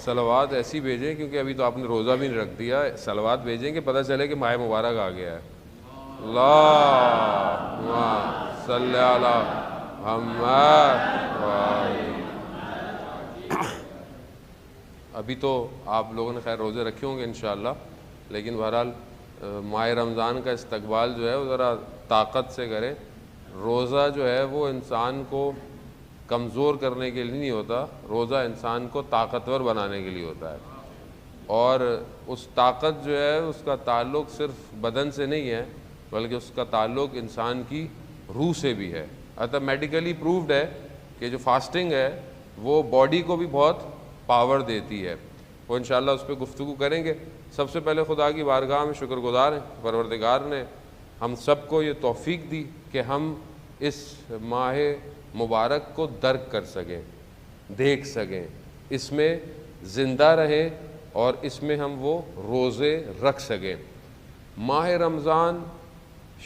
صلوات ایسی بھیجیں، کیونکہ ابھی تو آپ نے روزہ بھی نہیں رکھ دیا، صلوات بھیجیں کہ پتہ چلے کہ ماہ مبارک آ گیا ہے. اللہم صلی علی محمد. ابھی تو آپ لوگوں نے خیر روزے رکھے ہوں گے انشاءاللہ، لیکن بہرحال ماہ رمضان کا استقبال جو ہے وہ ذرا طاقت سے کریں. روزہ جو ہے وہ انسان کو کمزور کرنے کے لیے نہیں ہوتا، روزہ انسان کو طاقتور بنانے کے لیے ہوتا ہے. اور اس طاقت جو ہے اس کا تعلق صرف بدن سے نہیں ہے، بلکہ اس کا تعلق انسان کی روح سے بھی ہے. میڈیکلی پروفڈ ہے کہ جو فاسٹنگ ہے وہ باڈی کو بھی بہت پاور دیتی ہے. وہ انشاءاللہ اس پہ گفتگو کریں گے. سب سے پہلے خدا کی بارگاہ میں شکر گزار ہیں، پروردگار نے ہم سب کو یہ توفیق دی کہ ہم اس ماہ مبارک کو درک کر سکیں، دیکھ سکیں، اس میں زندہ رہیں اور اس میں ہم وہ روزے رکھ سکیں. ماہ رمضان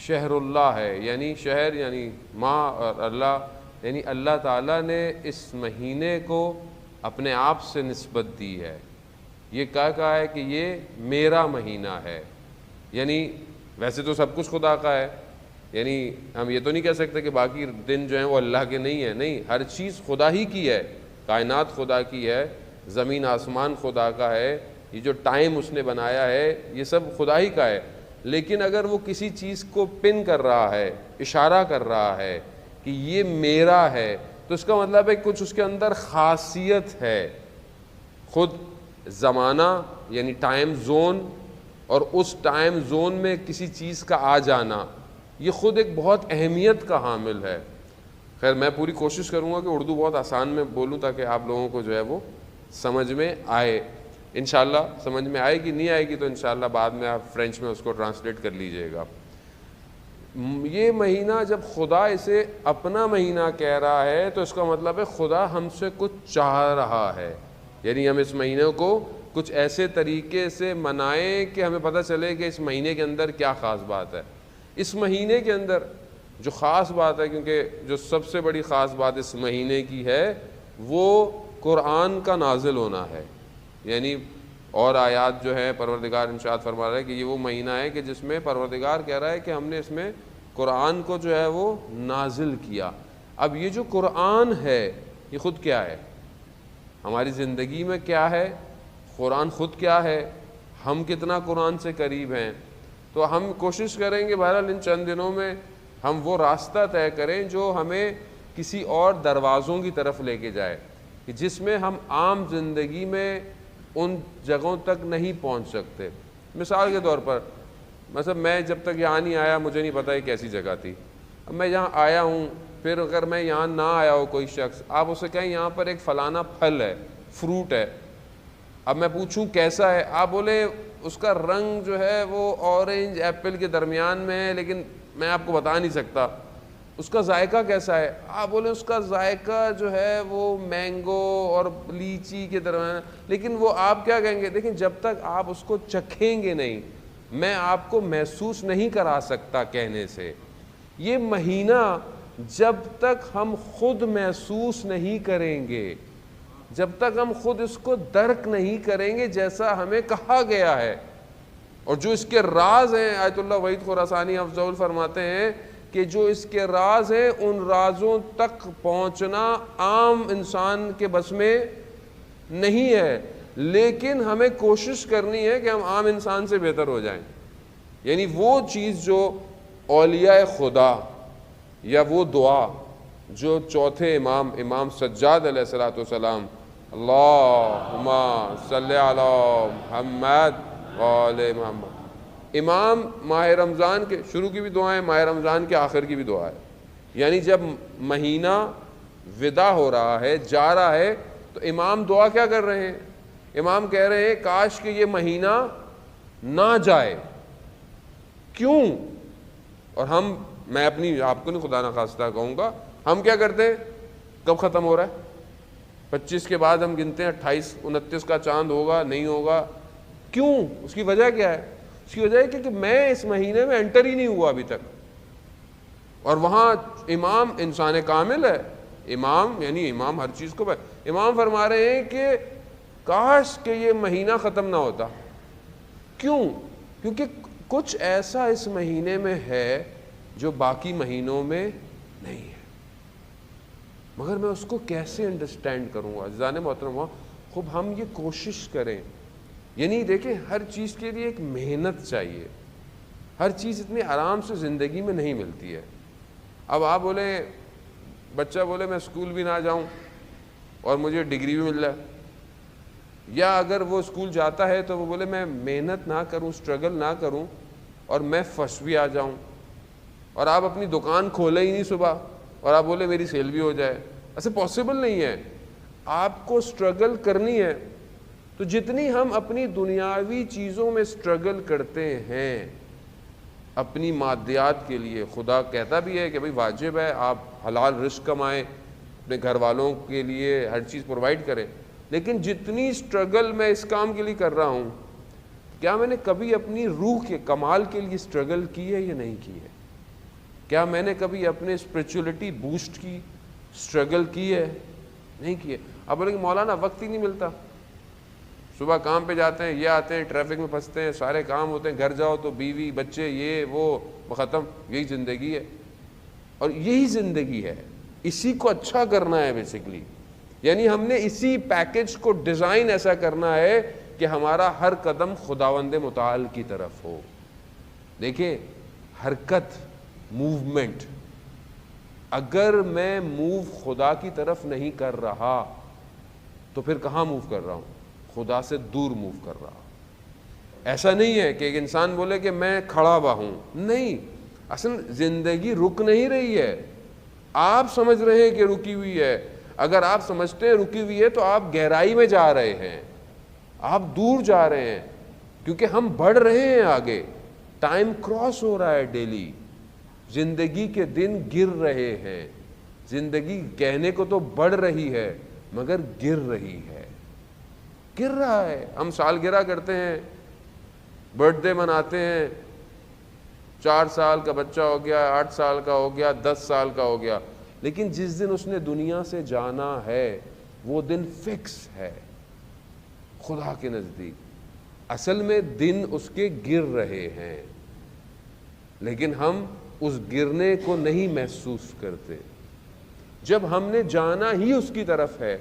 شہر اللہ ہے، یعنی شہر یعنی ماہ، اور اللہ یعنی اللہ تعالیٰ نے اس مہینے کو اپنے آپ سے نسبت دی ہے. یہ کہا ہے کہ یہ میرا مہینہ ہے. یعنی ویسے تو سب کچھ خدا کا ہے، یعنی ہم یہ تو نہیں کہہ سکتے کہ باقی دن جو ہیں وہ اللہ کے نہیں ہیں. نہیں، ہر چیز خدا ہی کی ہے. کائنات خدا کی ہے، زمین آسمان خدا کا ہے، یہ جو ٹائم اس نے بنایا ہے یہ سب خدا ہی کا ہے. لیکن اگر وہ کسی چیز کو پن کر رہا ہے، اشارہ کر رہا ہے کہ یہ میرا ہے، تو اس کا مطلب ہے کچھ اس کے اندر خاصیت ہے. خود زمانہ یعنی ٹائم زون، اور اس ٹائم زون میں کسی چیز کا آ جانا، یہ خود ایک بہت اہمیت کا حامل ہے. خیر میں پوری کوشش کروں گا کہ اردو بہت آسان میں بولوں تاکہ آپ لوگوں کو جو ہے وہ سمجھ میں آئے. انشاءاللہ سمجھ میں آئے گی، نہیں آئے گی تو انشاءاللہ بعد میں آپ فرینچ میں اس کو ٹرانسلیٹ کر لیجئے گا. یہ مہینہ جب خدا اسے اپنا مہینہ کہہ رہا ہے تو اس کا مطلب ہے خدا ہم سے کچھ چاہ رہا ہے. یعنی ہم اس مہینے کو کچھ ایسے طریقے سے منائیں کہ ہمیں پتہ چلے کہ اس مہینے کے اندر کیا خاص بات ہے. اس مہینے کے اندر جو خاص بات ہے، کیونکہ جو سب سے بڑی خاص بات اس مہینے کی ہے وہ قرآن کا نازل ہونا ہے. یعنی اور آیات جو ہے پروردگار ارشاد فرما رہا ہے کہ یہ وہ مہینہ ہے کہ جس میں پروردگار کہہ رہا ہے کہ ہم نے اس میں قرآن کو جو ہے وہ نازل کیا. اب یہ جو قرآن ہے یہ خود کیا ہے، ہماری زندگی میں کیا ہے، قرآن خود کیا ہے، ہم کتنا قرآن سے قریب ہیں. تو ہم کوشش کریں گے بہرحال ان چند دنوں میں ہم وہ راستہ طے کریں جو ہمیں کسی اور دروازوں کی طرف لے کے جائے، کہ جس میں ہم عام زندگی میں ان جگہوں تک نہیں پہنچ سکتے. مثال کے طور پر مثلا میں جب تک یہاں نہیں آیا مجھے نہیں پتا یہ کیسی جگہ تھی. اب میں یہاں آیا ہوں، پھر اگر میں یہاں نہ آیا ہو کوئی شخص، آپ اسے کہیں یہاں پر ایک فلانا پھل ہے، فروٹ ہے، اب میں پوچھوں کیسا ہے، آپ بولے اس کا رنگ جو ہے وہ اورنج ایپل کے درمیان میں ہے، لیکن میں آپ کو بتا نہیں سکتا. اس کا ذائقہ کیسا ہے، آپ بولیں اس کا ذائقہ جو ہے وہ مینگو اور لیچی کے درمیان، لیکن وہ آپ کیا کہیں گے، دیکھیں جب تک آپ اس کو چکھیں گے نہیں میں آپ کو محسوس نہیں کرا سکتا کہنے سے. یہ مہینہ جب تک ہم خود محسوس نہیں کریں گے، جب تک ہم خود اس کو درک نہیں کریں گے جیسا ہمیں کہا گیا ہے، اور جو اس کے راز ہیں آیت اللہ وحید خراسانی افضل فرماتے ہیں کہ جو اس کے راز ہیں ان رازوں تک پہنچنا عام انسان کے بس میں نہیں ہے، لیکن ہمیں کوشش کرنی ہے کہ ہم عام انسان سے بہتر ہو جائیں. یعنی وہ چیز جو اولیاء خدا یا وہ دعا جو چوتھے امام سجاد علیہ الصلوۃ والسلام اللہم صلی علی محمد وآل محمد، امام ماہ رمضان کے شروع کی بھی دعا ہے، ماہ رمضان کے آخر کی بھی دعا ہے. یعنی جب مہینہ ودا ہو رہا ہے، جا رہا ہے، تو امام دعا کیا کر رہے ہیں، امام کہہ رہے ہیں کاش کہ یہ مہینہ نہ جائے. کیوں؟ اور میں اپنی آپ کو نہیں خدا نخواستہ کہوں گا، ہم کیا کرتے ہیں، کب ختم ہو رہا ہے، 25 کے بعد ہم گنتے ہیں 28 29 کا چاند ہوگا نہیں ہوگا. کیوں؟ اس کی وجہ کیا ہے؟ اس کی وجہ ہے کہ میں اس مہینے میں انٹر ہی نہیں ہوا ابھی تک. اور وہاں امام انسان کامل ہے، امام یعنی امام ہر چیز کو امام فرما رہے ہیں کہ کاش کہ یہ مہینہ ختم نہ ہوتا. کیوں؟ کیونکہ کچھ ایسا اس مہینے میں ہے جو باقی مہینوں میں نہیں ہے، مگر میں اس کو کیسے انڈرسٹینڈ کروں گا؟ عزیزان محترم، خوب ہم یہ کوشش کریں. یعنی دیکھیں، ہر چیز کے لیے ایک محنت چاہیے، ہر چیز اتنی آرام سے زندگی میں نہیں ملتی ہے. اب آپ بولیں، بچہ بولے میں اسکول بھی نہ جاؤں اور مجھے ڈگری بھی مل جائے، یا اگر وہ اسکول جاتا ہے تو وہ بولے میں محنت نہ کروں، اسٹرگل نہ کروں اور میں فرسٹ بھی آ جاؤں، اور آپ اپنی دکان کھولے ہی نہیں صبح اور آپ بولے میری سیل بھی ہو جائے. ایسے پاسبل نہیں ہے. آپ کو اسٹرگل کرنی ہے. تو جتنی ہم اپنی دنیاوی چیزوں میں اسٹرگل کرتے ہیں اپنی مادیات کے لیے، خدا کہتا بھی ہے کہ بھئی واجب ہے آپ حلال رزق کمائیں، اپنے گھر والوں کے لیے ہر چیز پرووائڈ کریں، لیکن جتنی اسٹرگل میں اس کام کے لیے کر رہا ہوں، کیا میں نے کبھی اپنی روح کے کمال کے لیے اسٹرگل کی ہے یا نہیں کی ہے؟ کیا میں نے کبھی اپنے اسپرچولیٹی بوسٹ کی، اسٹرگل کی ہے؟ نہیں کی ہے. اب بولیں کہ مولانا وقت ہی نہیں ملتا، صبح کام پہ جاتے ہیں، یہ آتے ہیں، ٹریفک میں پھنستے ہیں، سارے کام ہوتے ہیں، گھر جاؤ تو بیوی بچے یہ وہ ختم. یہی زندگی ہے، اور یہی زندگی ہے. اسی کو اچھا کرنا ہے بیسیکلی. یعنی ہم نے اسی پیکج کو ڈیزائن ایسا کرنا ہے کہ ہمارا ہر قدم خداوند متعال کی طرف ہو. دیکھیں، حرکت، موومنٹ، اگر میں موو خدا کی طرف نہیں کر رہا تو پھر کہاں موو کر رہا ہوں؟ خدا سے دور موو کر رہا. ایسا نہیں ہے کہ ایک انسان بولے کہ میں کھڑا ہوا ہوں. نہیں، اصل زندگی رک نہیں رہی ہے، آپ سمجھ رہے ہیں کہ رکی ہوئی ہے. اگر آپ سمجھتے ہیں رکی ہوئی ہے تو آپ گہرائی میں جا رہے ہیں، آپ دور جا رہے ہیں، کیونکہ ہم بڑھ رہے ہیں آگے. ٹائم کراس ہو رہا ہے ڈیلی. زندگی کے دن گر رہے ہیں. زندگی کہنے کو تو بڑھ رہی ہے مگر گر رہی ہے، گر رہا ہے. ہم سالگرہ کرتے ہیں، برتھ ڈے مناتے ہیں، 4 سال کا بچہ ہو گیا، 8 سال کا ہو گیا، 10 سال کا ہو گیا، لیکن جس دن اس نے دنیا سے جانا ہے وہ دن فکس ہے خدا کے نزدیک. اصل میں دن اس کے گر رہے ہیں، لیکن ہم اس گرنے کو نہیں محسوس کرتے. جب ہم نے جانا ہی اس کی طرف ہے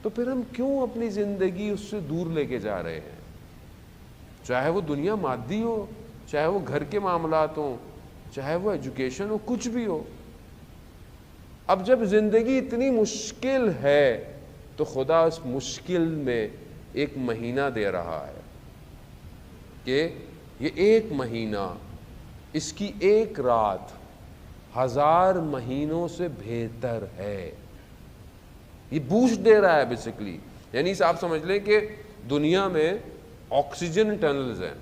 تو پھر ہم کیوں اپنی زندگی اس سے دور لے کے جا رہے ہیں؟ چاہے وہ دنیا مادی ہو، چاہے وہ گھر کے معاملات ہوں، چاہے وہ ایجوکیشن ہو، کچھ بھی ہو. اب جب زندگی اتنی مشکل ہے تو خدا اس مشکل میں ایک مہینہ دے رہا ہے کہ یہ ایک مہینہ، اس کی ایک رات 1000 مہینوں سے بہتر ہے. یہ بوسٹ دے رہا ہے بیسیکلی. یعنی آپ سمجھ لیں کہ دنیا میں آکسیجن ٹنلز ہیں.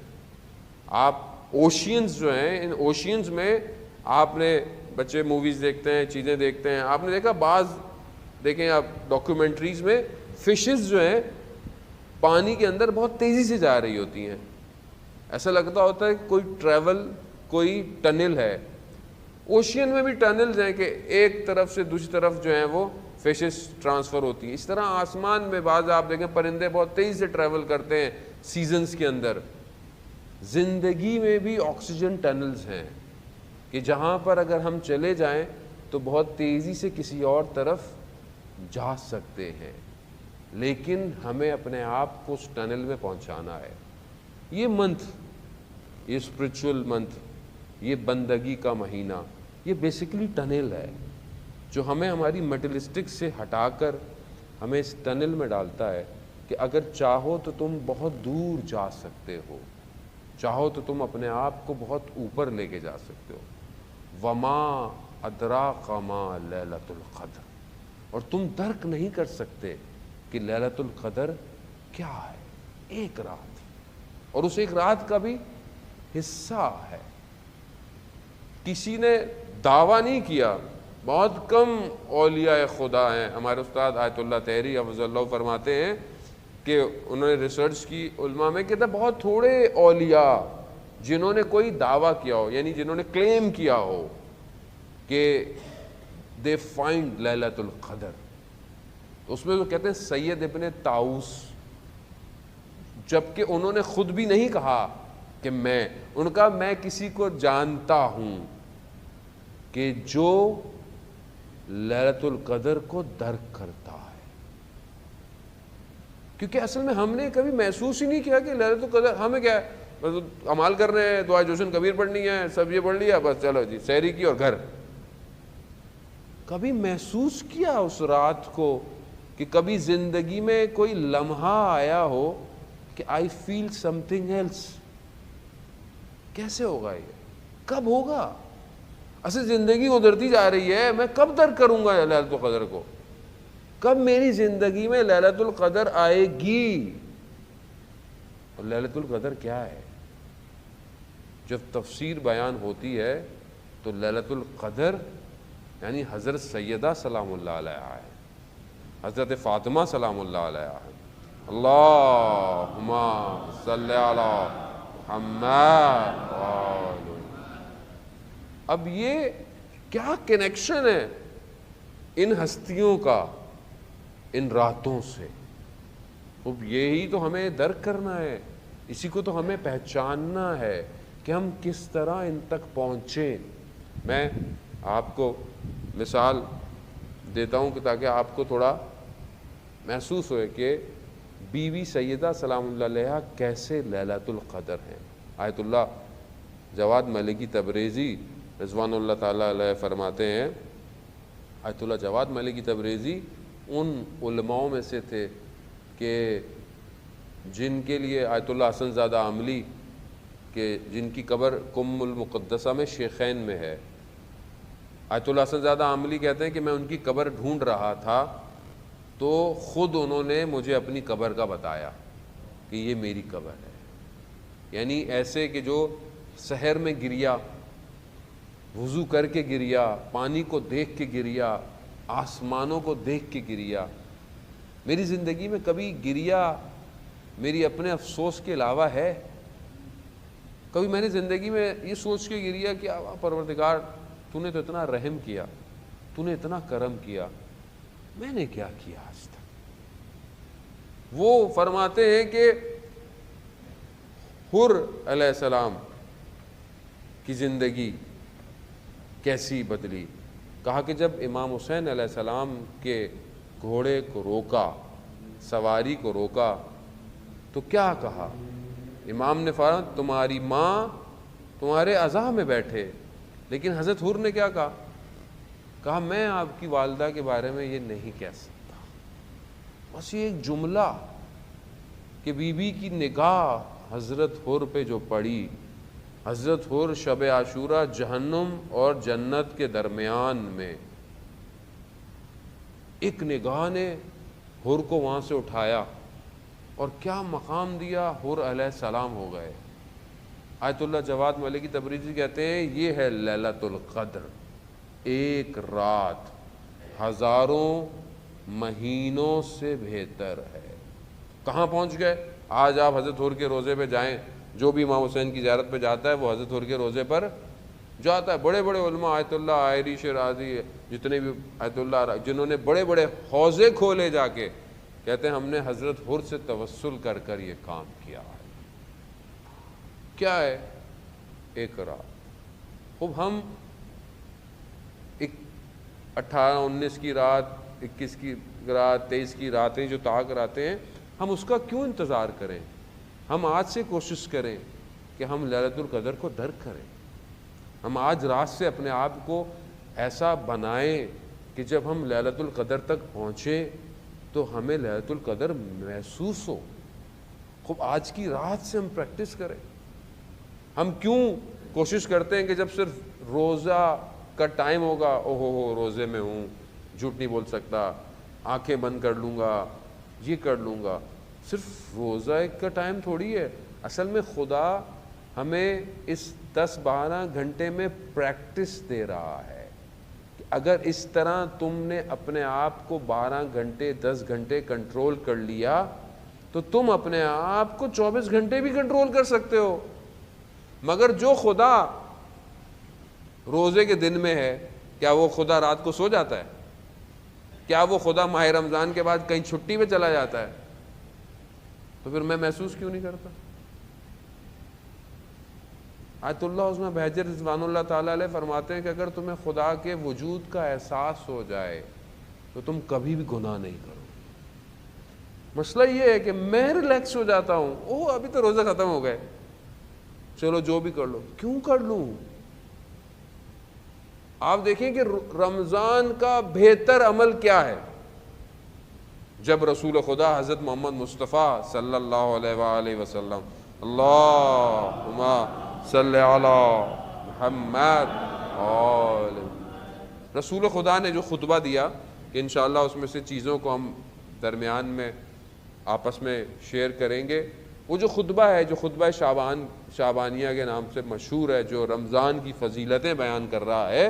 آپ اوشینز جو ہیں، ان اوشینز میں آپ نے، بچے موویز دیکھتے ہیں، چیزیں دیکھتے ہیں، آپ نے دیکھا بعض، دیکھیں آپ ڈاکیومنٹریز میں فشز جو ہیں پانی کے اندر بہت تیزی سے جا رہی ہوتی ہیں. ایسا لگتا ہوتا ہے کوئی ٹریول، کوئی ٹنل ہے. اوشین میں بھی ٹنلز ہیں کہ ایک طرف سے دوسری طرف جو ہیں وہ فشز ٹرانسفر ہوتی ہیں. اس طرح آسمان میں بعض آپ دیکھیں پرندے بہت تیزی سے ٹریول کرتے ہیں سیزنز کے اندر. زندگی میں بھی آکسیجن ٹنلز ہیں کہ جہاں پر اگر ہم چلے جائیں تو بہت تیزی سے کسی اور طرف جا سکتے ہیں، لیکن ہمیں اپنے آپ کو اس ٹنل میں پہنچانا ہے. یہ منتھ، یہ اسپرچول منتھ، یہ بندگی کا مہینہ، یہ بیسیکلی ٹنل ہے جو ہمیں ہماری میٹرلسٹک سے ہٹا کر ہمیں اس ٹنل میں ڈالتا ہے کہ اگر چاہو تو تم بہت دور جا سکتے ہو، چاہو تو تم اپنے آپ کو بہت اوپر لے کے جا سکتے ہو. وما ادراک ما لیلۃ القدر، اور تم درک نہیں کر سکتے کہ لیلۃ القدر کیا ہے. ایک رات، اور اس ایک رات کا بھی حصہ ہے. کسی نے دعویٰ نہیں کیا. بہت کم اولیاء خدا ہیں. ہمارے استاد آیت اللہ طہری حفظ اللہ فرماتے ہیں کہ انہوں نے ریسرچ کی علماء میں کہ بہت تھوڑے اولیاء جنہوں نے کوئی دعویٰ کیا ہو، یعنی جنہوں نے کلیم کیا ہو کہ دے فائنڈ لیلۃ القدر. اس میں وہ کہتے ہیں سید ابن طاؤس، جبکہ انہوں نے خود بھی نہیں کہا کہ ان کا میں کسی کو جانتا ہوں کہ جو لیلۃ القدر کو درک کرتا ہے. کیونکہ اصل میں ہم نے کبھی محسوس ہی نہیں کیا کہ لیلۃ القدر ہمیں کیا ہے، بس اعمال کر رہے ہیں، دعا جوشن کبیر پڑھنی ہے، سب یہ پڑھ لیا، بس چلو جی سحری کی اور گھر. کبھی محسوس کیا اس رات کو کہ کبھی زندگی میں کوئی لمحہ آیا ہو کہ آئی فیل سم تھنگ ایلس؟ کیسے ہوگا یہ؟ کب ہوگا؟ اصل زندگی گزرتی جا رہی ہے، میں کب درک کروں گا لیلۃ القدر کو؟ کب میری زندگی میں لیلۃ القدر آئے گی؟ اور لیلۃ القدر کیا ہے؟ جب تفسیر بیان ہوتی ہے تو لیلۃ القدر یعنی حضرت سیدہ سلام اللہ علیہا ہے، حضرت فاطمہ سلام اللہ علیہا ہے. اللہم صلی علی محمد. اب یہ کیا کنیکشن ہے ان ہستیوں کا ان راتوں سے؟ اب یہی تو ہمیں درک کرنا ہے، اسی کو تو ہمیں پہچاننا ہے کہ ہم کس طرح ان تک پہنچیں. میں آپ کو مثال دیتا ہوں کہ تاکہ آپ کو تھوڑا محسوس ہوئے کہ بیوی سیدہ سلام اللہ علیہا کیسے لیلۃ القدر ہیں. آیت اللہ جواد ملکی تبریزی رضوان اللہ تعالیٰ علیہ فرماتے ہیں، آیت اللہ جواد ملکی تبریزی ان علماؤں میں سے تھے کہ جن کے لیے آیت اللہ حسن زادہ عاملی کہ جن کی قبر کم المقدسہ میں شیخین میں ہے. آیت اللہ حسن زادہ عاملی کہتے ہیں کہ میں ان کی قبر ڈھونڈ رہا تھا تو خود انہوں نے مجھے اپنی قبر کا بتایا کہ یہ میری قبر ہے. یعنی ایسے کہ جو سحر میں گریا، وضو کر کے گریا، پانی کو دیکھ کے گریا، آسمانوں کو دیکھ کے گریا. میری زندگی میں کبھی گریا میری اپنے افسوس کے علاوہ ہے؟ کبھی میں نے زندگی میں یہ سوچ کے گریا کہ پروردگار تو نے تو اتنا رحم کیا، تو نے اتنا کرم کیا، میں نے کیا کیا آج تک؟ وہ فرماتے ہیں کہ حر علیہ السلام کی زندگی کیسی بدلی. کہا کہ جب امام حسین علیہ السلام کے گھوڑے کو روکا، سواری کو روکا، تو کیا کہا؟ امام نے فرمایا تمہاری ماں تمہارے عزا میں بیٹھے. لیکن حضرت حر نے کیا کہا؟ کہا میں آپ کی والدہ کے بارے میں یہ نہیں کہہ سکتا. بس یہ ایک جملہ کہ بی بی کی نگاہ حضرت حر پہ جو پڑی، حضرت حر شب عاشورہ جہنم اور جنت کے درمیان میں، ایک نگاہ نے حر کو وہاں سے اٹھایا اور کیا مقام دیا، حر علیہ السلام ہو گئے. آیت اللہ جواد ملکی تبریزی کہتے ہیں یہ ہے لیلۃ القدر، ایک رات ہزاروں مہینوں سے بہتر ہے. کہاں پہنچ گئے؟ آج آپ حضرت حر کے روزے پہ جائیں، جو بھی امام حسین کی زیارت پہ جاتا ہے وہ حضرت حر کے روزے پر جاتا ہے. بڑے بڑے علماء، آیت اللہ آئری شیرازی، جتنے بھی آیت اللہ جنہوں نے بڑے بڑے حوضے کھولے جا کے، کہتے ہیں ہم نے حضرت حر سے توسل کر کر یہ کام کیا ہے. کیا ہے؟ ایک رات. اب ہم 18 19 کی رات، 21 کی رات، 23 کی راتیں جو طا کراتے ہیں، ہم اس کا کیوں انتظار کریں؟ ہم آج سے کوشش کریں کہ ہم لیلۃ القدر کو درک کریں. ہم آج رات سے اپنے آپ کو ایسا بنائیں کہ جب ہم لیلۃ القدر تک پہنچیں تو ہمیں لیلۃ القدر محسوس ہو. خوب آج کی رات سے ہم پریکٹس کریں. ہم کیوں کوشش کرتے ہیں کہ جب صرف روزہ کا ٹائم ہوگا، او ہو روزے میں ہوں، جھوٹ نہیں بول سکتا، آنکھیں بند کر لوں گا، یہ کر لوں گا. صرف روزہ ایک کا ٹائم تھوڑی ہے. اصل میں خدا ہمیں اس 10-12 گھنٹے میں پریکٹس دے رہا ہے. اگر اس طرح تم نے اپنے آپ کو 12 گھنٹے 10 گھنٹے کنٹرول کر لیا تو تم اپنے آپ کو 24 گھنٹے بھی کنٹرول کر سکتے ہو. مگر جو خدا روزے کے دن میں ہے، کیا وہ خدا رات کو سو جاتا ہے؟ کیا وہ خدا ماہ رمضان کے بعد کہیں چھٹی پہ چلا جاتا ہے؟ تو تو پھر میں محسوس کیوں نہیں کرتا؟ آیت اللہ عظمہ بہجت رضوان اللہ تعالیٰ علیہ فرماتے ہیں کہ اگر تمہیں خدا کے وجود کا احساس ہو جائے تو تم کبھی بھی گناہ نہیں کرو. مسئلہ یہ ہے کہ میں ریلیکس ہو جاتا ہوں، اوہ ابھی تو روزہ ختم ہو گئے، چلو جو بھی کر لو. کیوں کر لوں؟ آپ دیکھیں کہ رمضان کا بہتر عمل کیا ہے؟ جب رسول خدا حضرت محمد مصطفیٰ صلی اللہ علیہ وآلہ وسلم اللہم صلی علی محمد رسول خدا نے جو خطبہ دیا کہ انشاءاللہ اس میں سے چیزوں کو ہم درمیان میں آپس میں شیئر کریں گے. وہ جو خطبہ ہے، جو خطبہ شعبانیہ کے نام سے مشہور ہے، جو رمضان کی فضیلتیں بیان کر رہا ہے،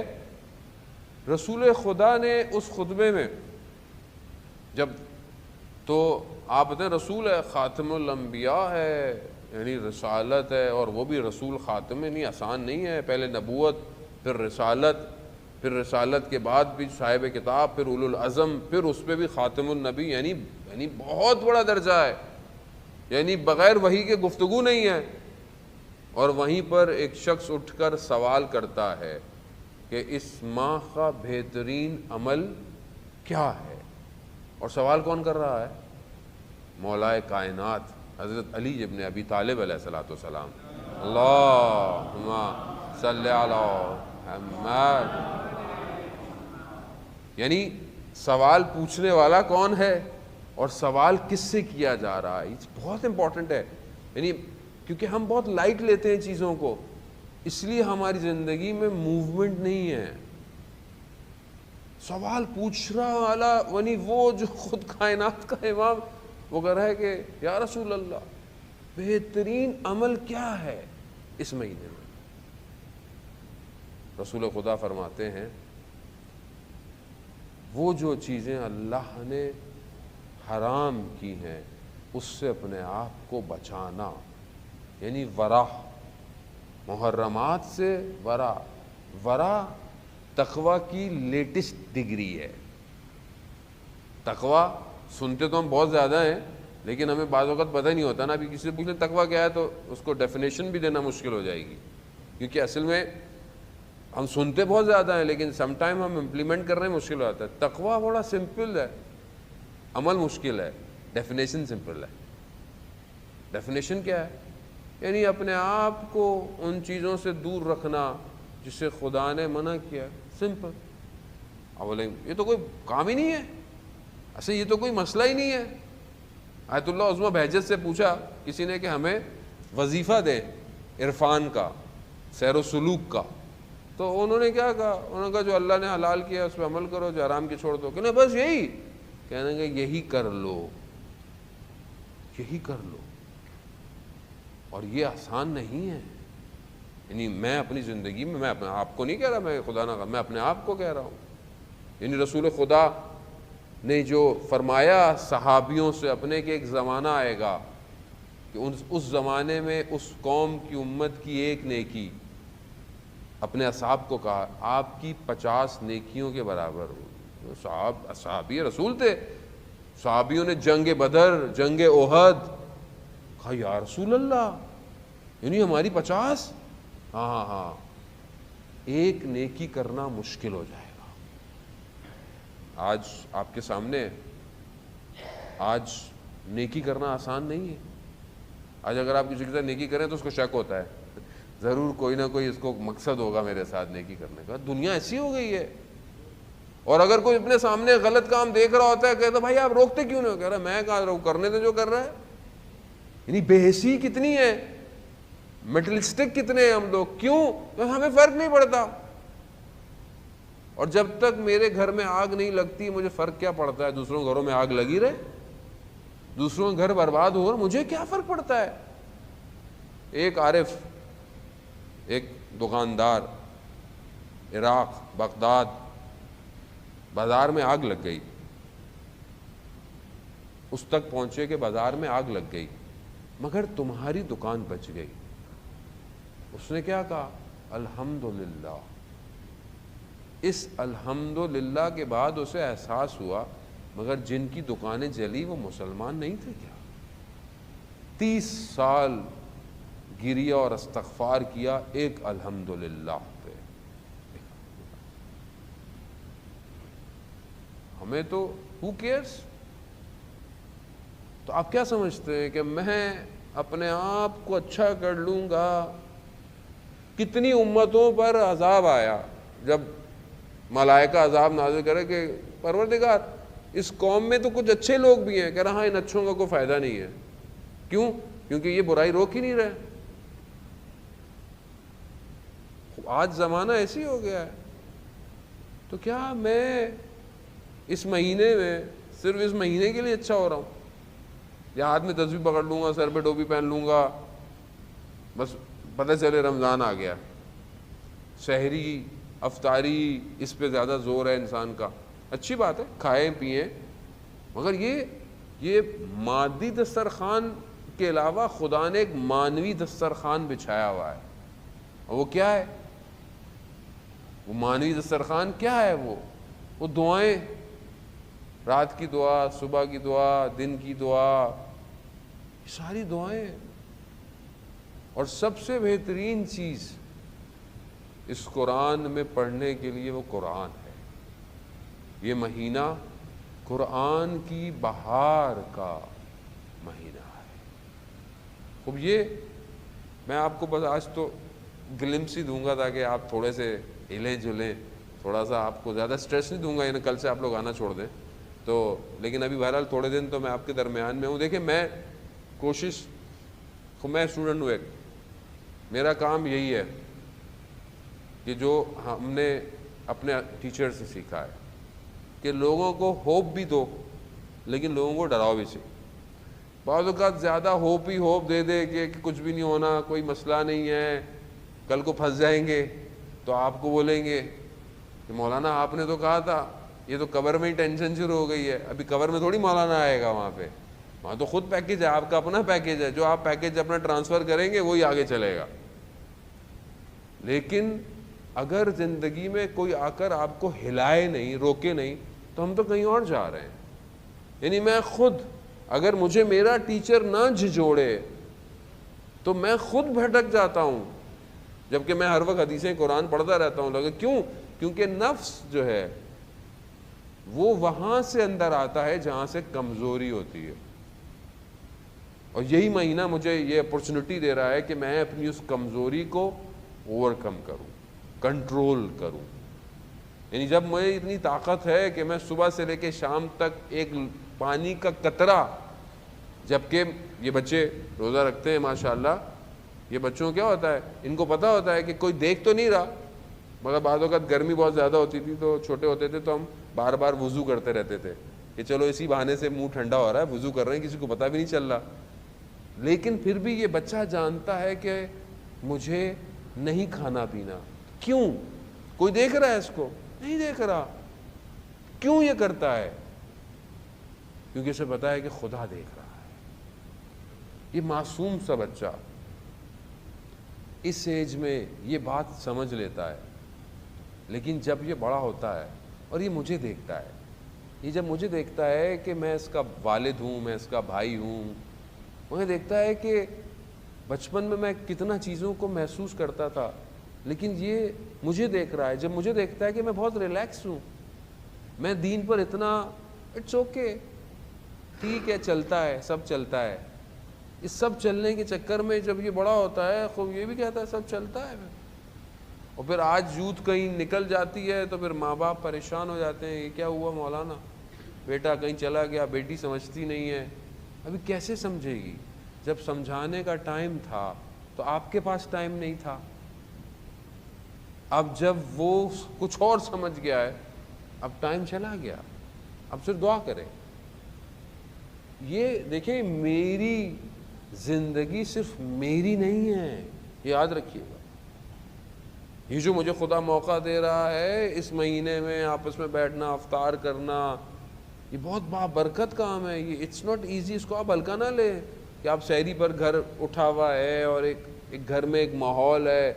رسول خدا نے اس خطبے میں جب تو آپ بتائیں رسول ہے، خاتم الانبیاء ہے، یعنی رسالت ہے، اور وہ بھی رسول خاتم نہیں، آسان نہیں ہے. پہلے نبوت، پھر رسالت کے بعد بھی صاحب کتاب، پھر اولو العزم، پھر اس پہ بھی خاتم النبی، یعنی بہت بڑا درجہ ہے، یعنی بغیر وحی کے گفتگو نہیں ہے. اور وہیں پر ایک شخص اٹھ کر سوال کرتا ہے کہ اس ماہ کا بہترین عمل کیا ہے؟ اور سوال کون کر رہا ہے؟ مولا کائنات حضرت علی ابن ابی طالب علیہ الصلوۃ والسلام. اللہم صلی علی محمد. یعنی سوال پوچھنے والا کون ہے اور سوال کس سے کیا جا رہا ہے، یہ بہت امپورٹنٹ ہے. یعنی کیونکہ ہم بہت لائٹ لیتے ہیں چیزوں کو، اس لیے ہماری زندگی میں موومنٹ نہیں ہے. سوال پوچھنے والا یعنی وہ جو خود کائنات کا امام، وہ کہہ رہا ہے کہ یا رسول اللہ بہترین عمل کیا ہے اس مہینے میں؟ رسول خدا فرماتے ہیں وہ جو چیزیں اللہ نے حرام کی ہیں اس سے اپنے آپ کو بچانا، یعنی ورع، محرمات سے ورع تقوی کی لیٹسٹ ڈگری ہے. تقوی سنتے تو ہم بہت زیادہ ہیں، لیکن ہمیں بعض وقت پتہ نہیں ہوتا نا. ابھی کسی سے پوچھیں تقوی کیا ہے تو اس کو ڈیفینیشن بھی دینا مشکل ہو جائے گی، کیونکہ اصل میں ہم سنتے بہت زیادہ ہیں لیکن سم ٹائم ہم امپلیمنٹ کرنے میں مشکل ہوتا ہے. تقوی بڑا سمپل ہے، عمل مشکل ہے، ڈیفینیشن سمپل ہے. ڈیفینیشن کیا ہے؟ یعنی اپنے آپ کو ان چیزوں سے دور رکھنا جسے خدا نے منع کیا. سمپل. اب بولیں یہ تو کوئی کام ہی نہیں ہے، ایسے یہ تو کوئی مسئلہ ہی نہیں ہے. آیت اللہ عظمہ بہجت سے پوچھا کسی نے کہ ہمیں وظیفہ دے عرفان کا، سیر و سلوک کا، تو انہوں نے کیا کہا؟ انہوں نے کہا جو اللہ نے حلال کیا اس پہ عمل کرو، جو حرام کی چھوڑ دو. کہ نہیں بس یہی کہنے گے یہی کر لو، یہی کر لو. اور یہ آسان نہیں ہے. یعنی میں اپنی زندگی میں اپنے آپ کو نہیں کہہ رہا، میں خدا نہ، میں اپنے آپ کو کہہ رہا ہوں. یعنی رسول خدا نے جو فرمایا صحابیوں سے اپنے کہ ایک زمانہ آئے گا کہ اس زمانے میں اس قوم کی امت کی ایک نیکی، اپنے اصحاب کو کہا آپ کی 50 نیکیوں کے برابر ہو. صحابی رسول تھے، صحابیوں نے جنگ بدر، جنگ احد، کہا یا رسول اللہ یعنی ہماری 50؟ ہاں ایک نیکی کرنا مشکل ہو جائے گا. آج آپ کے سامنے آج نیکی کرنا آسان نہیں ہے. آج اگر آپ کسی کے ساتھ نیکی کریں تو اس کو شک ہوتا ہے، ضرور کوئی نہ کوئی اس کو مقصد ہوگا میرے ساتھ نیکی کرنے کا. دنیا ایسی ہو گئی ہے. اور اگر کوئی اپنے سامنے غلط کام دیکھ رہا ہوتا ہے کہتا بھائی آپ روکتے کیوں نہیں؟ کہہ رہا میں کہاں روک، کرنے تو جو کر رہا ہے. یعنی بے حسی کتنی ہے، میٹرلسٹک کتنے ہیں ہم لوگ. کیوں؟ ہمیں فرق نہیں پڑتا. اور جب تک میرے گھر میں آگ نہیں لگتی مجھے فرق کیا پڑتا ہے؟ دوسروں گھروں میں آگ لگی رہے، دوسروں کے گھر برباد ہو رہا، مجھے کیا فرق پڑتا ہے؟ ایک عارف، ایک دکاندار، عراق بغداد، بازار میں آگ لگ گئی. اس تک پہنچے کہ بازار میں آگ لگ گئی مگر تمہاری دکان بچ گئی. اس نے کیا کہا؟ الحمدللہ. اس الحمدللہ کے بعد اسے احساس ہوا مگر جن کی دکانیں جلی وہ مسلمان نہیں تھے کیا؟ 30 سال گریا اور استغفار کیا ایک الحمدللہ پہ. ہمیں تو who cares؟ تو آپ کیا سمجھتے ہیں کہ میں اپنے آپ کو اچھا کر لوں گا؟ کتنی امتوں پر عذاب آیا جب ملائکہ عذاب نازل کرے کہ پروردگار اس قوم میں تو کچھ اچھے لوگ بھی ہیں، کہہ رہا ہاں ان اچھوں کا کوئی فائدہ نہیں ہے. کیوں؟ کیونکہ یہ برائی روک ہی نہیں رہے. آج زمانہ ایسی ہو گیا ہے. تو کیا میں اس مہینے میں صرف اس مہینے کے لیے اچھا ہو رہا ہوں؟ یا ہاتھ میں تسبیح پکڑ لوں گا، سر پہ ٹوپی پہن لوں گا، بس پتہ چلے رمضان آ گیا. سحری افطاری اس پہ زیادہ زور ہے انسان کا. اچھی بات ہے، کھائیں پئیں، مگر یہ مادی دسترخوان کے علاوہ خدا نے ایک مانوی دسترخوان بچھایا ہوا ہے. اور وہ کیا ہے؟ وہ مانوی دسترخوان کیا ہے؟ وہ دعائیں، رات کی دعا، صبح کی دعا، دن کی دعا، یہ ساری دعائیں. اور سب سے بہترین چیز اس قرآن میں پڑھنے کے لیے وہ قرآن ہے. یہ مہینہ قرآن کی بہار کا مہینہ ہے. اب یہ میں آپ کو بس آج تو گلمس ہی دوں گا تاکہ آپ تھوڑے سے ہلیں جلیں، تھوڑا سا آپ کو زیادہ سٹریس نہیں دوں گا، یعنی کل سے آپ لوگ آنا چھوڑ دیں تو. لیکن ابھی بہرحال تھوڑے دن تو میں آپ کے درمیان میں ہوں. دیکھیں میں کوشش، میں اسٹوڈنٹ ہوں، ایک میرا کام یہی ہے کہ جو ہم نے اپنے ٹیچر سے سیکھا ہے کہ لوگوں کو ہوپ بھی دو لیکن لوگوں کو ڈراؤ بھی صحیح. بعض اوقات زیادہ ہوپ ہی ہوپ دے دے کہ کچھ بھی نہیں ہونا، کوئی مسئلہ نہیں ہے، کل کو پھنس جائیں گے تو آپ کو بولیں گے کہ مولانا آپ نے تو کہا تھا. یہ تو قبر میں ہی ٹینشن شروع ہو گئی ہے. ابھی قبر میں تھوڑی مولانا آئے گا، وہاں تو خود پیکیج ہے، آپ کا اپنا پیکیج ہے. جو آپ پیکیج اپنا ٹرانسفر کریں گے وہی آگے چلے گا. لیکن اگر زندگی میں کوئی آ کر آپ کو ہلائے نہیں، روکے نہیں، تو ہم تو کہیں اور جا رہے ہیں. یعنی میں خود، اگر مجھے میرا ٹیچر نہ جھجوڑے تو میں خود بھٹک جاتا ہوں. جبکہ میں ہر وقت حدیثیں قرآن پڑھتا رہتا ہوں. لگے کیوں؟ کیونکہ نفس جو ہے وہ وہاں سے اندر آتا ہے جہاں سے کمزوری ہوتی ہے. اور یہی مہینہ مجھے یہ اپرچونٹی دے رہا ہے کہ میں اپنی اس کمزوری کو اوور کم کروں، کنٹرول کروں. یعنی جب مجھے اتنی طاقت ہے کہ میں صبح سے لے کے شام تک ایک پانی کا قطرہ، جبکہ یہ بچے روزہ رکھتے ہیں ماشاءاللہ، یہ بچوں کیا ہوتا ہے، ان کو پتہ ہوتا ہے کہ کوئی دیکھ تو نہیں رہا. مگر بعض اوقات گرمی بہت زیادہ ہوتی تھی تو چھوٹے ہوتے تھے تو ہم بار بار وضو کرتے رہتے تھے کہ چلو اسی بہانے سے منہ ٹھنڈا ہو رہا ہے، وضو کر رہے ہیں، کسی کو پتہ بھی نہیں چل رہا. لیکن پھر بھی یہ بچہ جانتا ہے کہ مجھے نہیں کھانا پینا. کیوں؟ کوئی دیکھ رہا ہے اس کو؟ نہیں دیکھ رہا. کیوں یہ کرتا ہے؟ کیونکہ اسے پتا ہے کہ خدا دیکھ رہا ہے. یہ معصوم سا بچہ اس ایج میں یہ بات سمجھ لیتا ہے. لیکن جب یہ بڑا ہوتا ہے اور یہ مجھے دیکھتا ہے، یہ جب مجھے دیکھتا ہے کہ میں اس کا والد ہوں، میں اس کا بھائی ہوں، مجھے دیکھتا ہے کہ بچپن میں کتنا چیزوں کو محسوس کرتا تھا، لیکن یہ مجھے دیکھ رہا ہے. جب مجھے دیکھتا ہے کہ میں بہت ریلیکس ہوں، میں دین پر اتنا اٹس اوکے، ٹھیک ہے، چلتا ہے، سب چلتا ہے. اس سب چلنے کے چکر میں جب یہ بڑا ہوتا ہے خوب یہ بھی کہتا ہے سب چلتا ہے. اور پھر آج یوتھ کہیں نکل جاتی ہے تو پھر ماں باپ پریشان ہو جاتے ہیں، یہ کیا ہوا مولانا، بیٹا کہیں چلا گیا، بیٹی سمجھتی نہیں ہے. ابھی کیسے سمجھے گی؟ جب سمجھانے کا ٹائم تھا تو آپ کے پاس ٹائم نہیں تھا. اب جب وہ کچھ اور سمجھ گیا ہے، اب ٹائم چلا گیا، اب صرف دعا کریں. یہ دیکھیں میری زندگی صرف میری نہیں ہے، یہ یاد رکھیے گا. یہ جو مجھے خدا موقع دے رہا ہے اس مہینے میں آپس میں بیٹھنا، افطار کرنا، یہ بہت بابرکت کام ہے. یہ اٹس ناٹ ایزی. اس کو آپ ہلکا نہ لیں کہ آپ سحری پر گھر اٹھا ہوا ہے اور ایک گھر میں ایک ماحول ہے.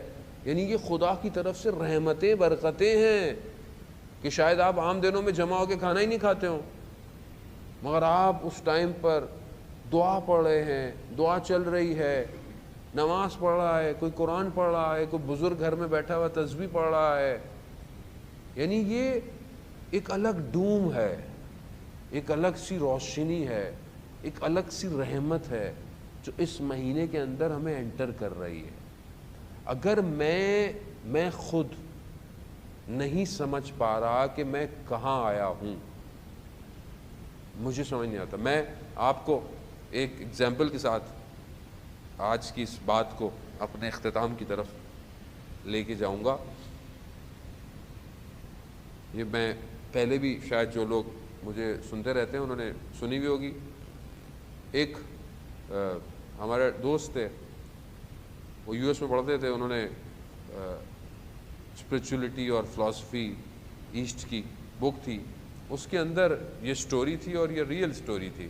یعنی یہ خدا کی طرف سے رحمتیں، برکتیں ہیں کہ شاید آپ عام دنوں میں جمع ہو کے کھانا ہی نہیں کھاتے ہوں، مگر آپ اس ٹائم پر دعا پڑھ رہے ہیں, دعا چل رہی ہے, نماز پڑھ رہا ہے, کوئی قرآن پڑھ رہا ہے, کوئی بزرگ گھر میں بیٹھا ہوا تسبیح پڑھ رہا ہے. یعنی یہ ایک الگ ڈوم ہے, ایک الگ سی روشنی ہے, ایک الگ سی رحمت ہے جو اس مہینے کے اندر ہمیں انٹر کر رہی ہے. اگر میں خود نہیں سمجھ پا رہا کہ میں کہاں آیا ہوں, مجھے سمجھ نہیں آتا. میں آپ کو ایک ایگزامپل کے ساتھ آج کی اس بات کو اپنے اختتام کی طرف لے کے جاؤں گا. یہ میں پہلے بھی شاید جو لوگ مجھے سنتے رہتے ہیں انہوں نے سنی بھی ہوگی. ایک ہمارے دوست تھے, وہ یو ایس میں پڑھتے تھے, انہوں نے اسپریچولیٹی اور فلاسفی ایسٹ کی بک تھی, اس کے اندر یہ سٹوری تھی اور یہ ریئل سٹوری تھی